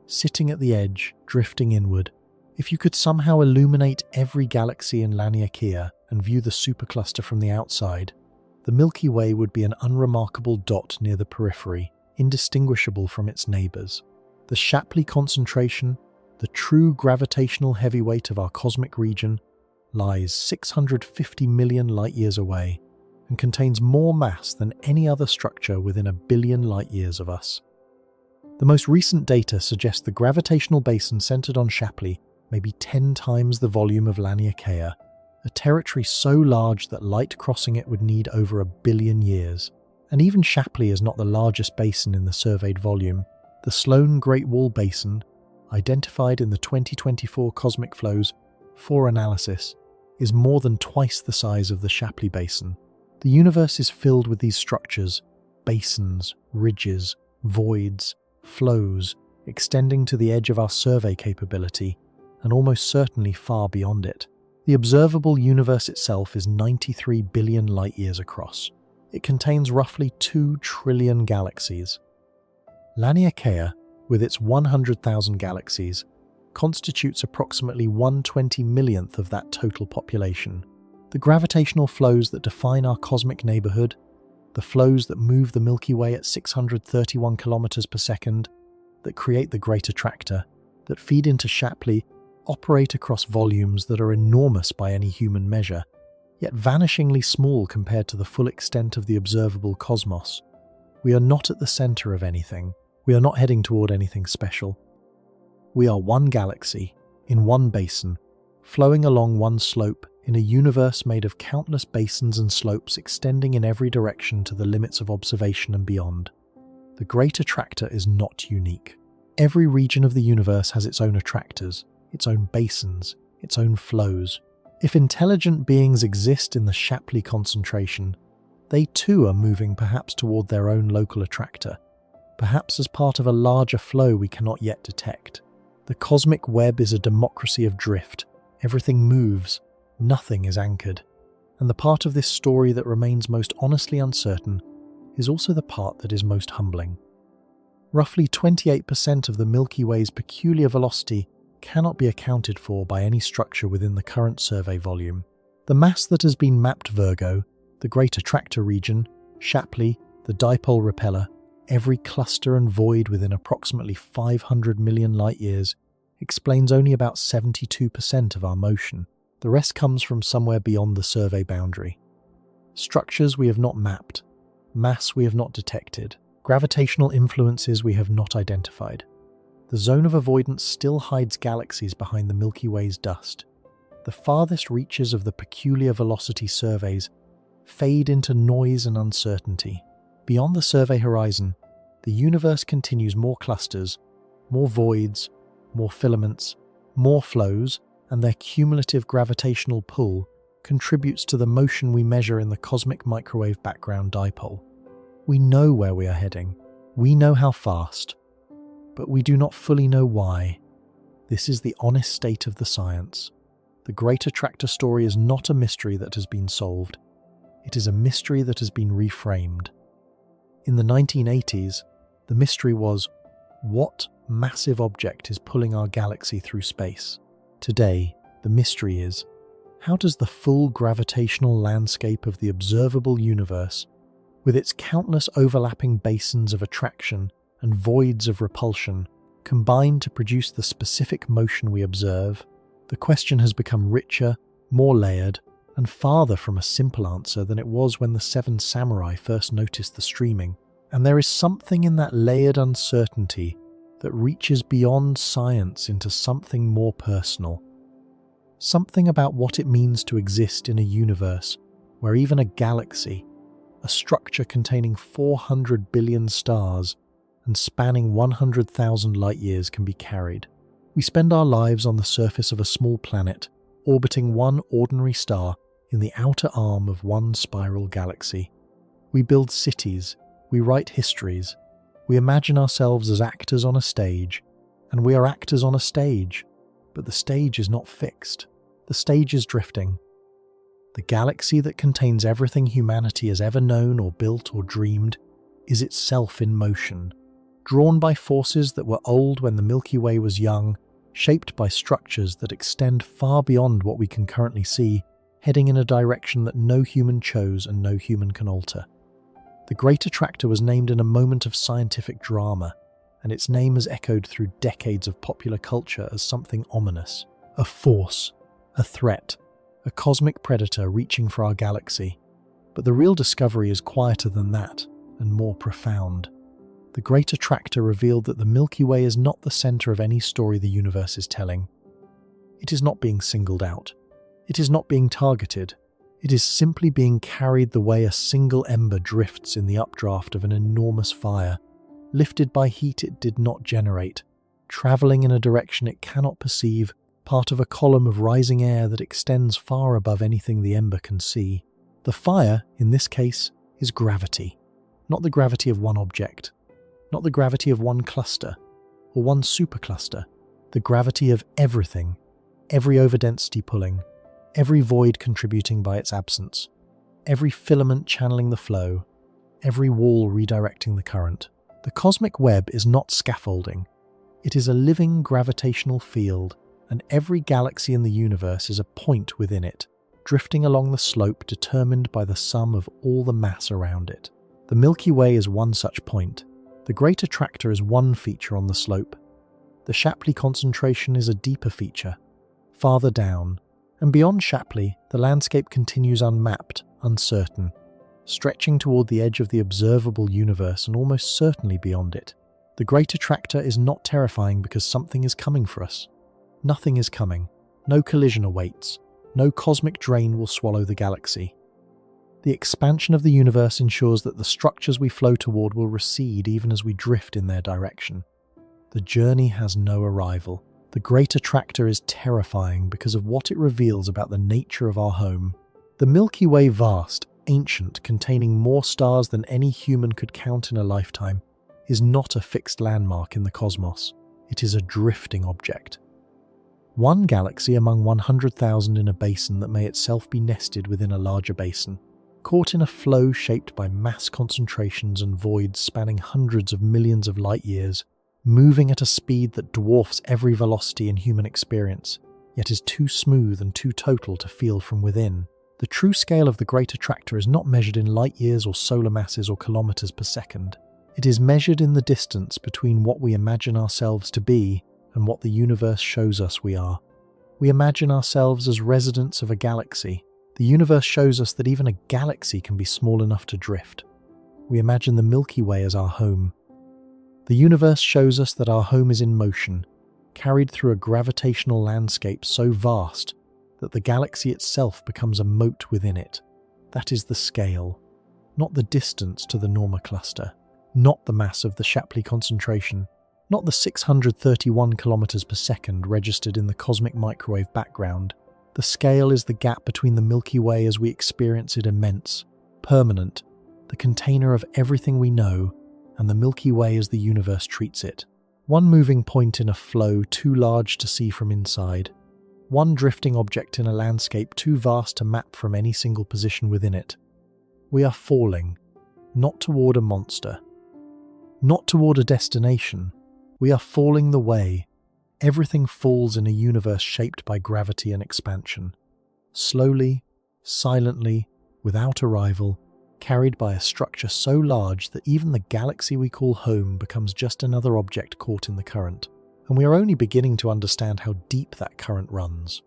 S1: sitting at the edge, drifting inward. If you could somehow illuminate every galaxy in Laniakea and view the supercluster from the outside, the Milky Way would be an unremarkable dot near the periphery, indistinguishable from its neighbors. The Shapley Concentration, the true gravitational heavyweight of our cosmic region, lies 650 million light-years away and contains more mass than any other structure within a billion light-years of us. The most recent data suggests the gravitational basin centered on Shapley may be 10 times the volume of Laniakea, a territory so large that light crossing it would need over 1 billion years. And even Shapley is not the largest basin in the surveyed volume. The Sloan Great Wall Basin, identified in the 2024 Cosmic Flows 4 analysis, is more than twice the size of the Shapley Basin. The universe is filled with these structures, basins, ridges, voids, flows, extending to the edge of our survey capability, and almost certainly far beyond it. The observable universe itself is 93 billion light-years across. It contains roughly 2 trillion galaxies. Laniakea, with its 100,000 galaxies, constitutes approximately 1/20 millionth of that total population. The gravitational flows that define our cosmic neighborhood, the flows that move the Milky Way at 631 kilometers per second, that create the Great Attractor, that feed into Shapley, operate across volumes that are enormous by any human measure, yet vanishingly small compared to the full extent of the observable cosmos. We are not at the center of anything. We are not heading toward anything special. We are one galaxy, in one basin, flowing along one slope in a universe made of countless basins and slopes extending in every direction to the limits of observation and beyond. The Great Attractor is not unique. Every region of the universe has its own attractors, its own basins, its own flows. If intelligent beings exist in the Shapley Concentration, they too are moving perhaps toward their own local attractor, perhaps as part of a larger flow we cannot yet detect. The cosmic web is a democracy of drift. Everything moves, nothing is anchored. And the part of this story that remains most honestly uncertain is also the part that is most humbling. Roughly 28% of the Milky Way's peculiar velocity cannot be accounted for by any structure within the current survey volume. The mass that has been mapped Virgo, the Great Attractor region, Shapley, the Dipole Repeller, every cluster and void within approximately 500 million light-years, explains only about 72% of our motion. The rest comes from somewhere beyond the survey boundary. Structures we have not mapped, mass we have not detected, gravitational influences we have not identified. The Zone of Avoidance still hides galaxies behind the Milky Way's dust. The farthest reaches of the peculiar velocity surveys fade into noise and uncertainty. Beyond the survey horizon, the universe continues more clusters, more voids, more filaments, more flows, and their cumulative gravitational pull contributes to the motion we measure in the cosmic microwave background dipole. We know where we are heading. We know how fast. But we do not fully know why. This is the honest state of the science. The Great Attractor story is not a mystery that has been solved. It is a mystery that has been reframed. In the 1980s, the mystery was, what massive object is pulling our galaxy through space? Today, the mystery is, how does the full gravitational landscape of the observable universe, with its countless overlapping basins of attraction, and voids of repulsion combine to produce the specific motion we observe, the question has become richer, more layered, and farther from a simple answer than it was when the seven samurai first noticed the streaming. And there is something in that layered uncertainty that reaches beyond science into something more personal. Something about what it means to exist in a universe where even a galaxy, a structure containing 400 billion stars and spanning 100,000 light-years, can be carried. We spend our lives on the surface of a small planet, orbiting one ordinary star in the outer arm of one spiral galaxy. We build cities, we write histories, we imagine ourselves as actors on a stage, and we are actors on a stage, but the stage is not fixed. The stage is drifting. The galaxy that contains everything humanity has ever known or built or dreamed is itself in motion, drawn by forces that were old when the Milky Way was young, shaped by structures that extend far beyond what we can currently see, heading in a direction that no human chose and no human can alter. The Great Attractor was named in a moment of scientific drama, and its name has echoed through decades of popular culture as something ominous, a force, a threat, a cosmic predator reaching for our galaxy. But the real discovery is quieter than that, and more profound. The Great Attractor revealed that the Milky Way is not the center of any story the universe is telling. It is not being singled out. It is not being targeted. It is simply being carried the way a single ember drifts in the updraft of an enormous fire, lifted by heat it did not generate, traveling in a direction it cannot perceive, part of a column of rising air that extends far above anything the ember can see. The fire, in this case, is gravity, not the gravity of one object, not the gravity of one cluster, or one supercluster, the gravity of everything, every overdensity pulling, every void contributing by its absence, every filament channeling the flow, every wall redirecting the current. The cosmic web is not scaffolding. It is a living gravitational field, and every galaxy in the universe is a point within it, drifting along the slope determined by the sum of all the mass around it. The Milky Way is one such point. The Great Attractor is one feature on the slope. The Shapley Concentration is a deeper feature, farther down, and beyond Shapley, the landscape continues unmapped, uncertain, stretching toward the edge of the observable universe and almost certainly beyond it. The Great Attractor is not terrifying because something is coming for us. Nothing is coming. No collision awaits. No cosmic drain will swallow the galaxy. The expansion of the universe ensures that the structures we flow toward will recede even as we drift in their direction. The journey has no arrival. The Great Attractor is terrifying because of what it reveals about the nature of our home. The Milky Way, vast, ancient, containing more stars than any human could count in a lifetime, is not a fixed landmark in the cosmos. It is a drifting object. One galaxy among 100,000 in a basin that may itself be nested within a larger basin, caught in a flow shaped by mass concentrations and voids spanning hundreds of millions of light-years, moving at a speed that dwarfs every velocity in human experience, yet is too smooth and too total to feel from within. The true scale of the Great Attractor is not measured in light-years or solar masses or kilometers per second. It is measured in the distance between what we imagine ourselves to be and what the universe shows us we are. We imagine ourselves as residents of a galaxy. The universe shows us that even a galaxy can be small enough to drift. We imagine the Milky Way as our home. The universe shows us that our home is in motion, carried through a gravitational landscape so vast that the galaxy itself becomes a moat within it. That is the scale, not the distance to the Norma Cluster, not the mass of the Shapley Concentration, not the 631 kilometers per second registered in the cosmic microwave background. The scale is the gap between the Milky Way as we experience it immense, permanent, the container of everything we know, and the Milky Way as the universe treats it. One moving point in a flow too large to see from inside. One drifting object in a landscape too vast to map from any single position within it. We are falling, not toward a monster, not toward a destination. We are falling the way. Everything falls in a universe shaped by gravity and expansion. Slowly, silently, without arrival, carried by a structure so large that even the galaxy we call home becomes just another object caught in the current. And we are only beginning to understand how deep that current runs.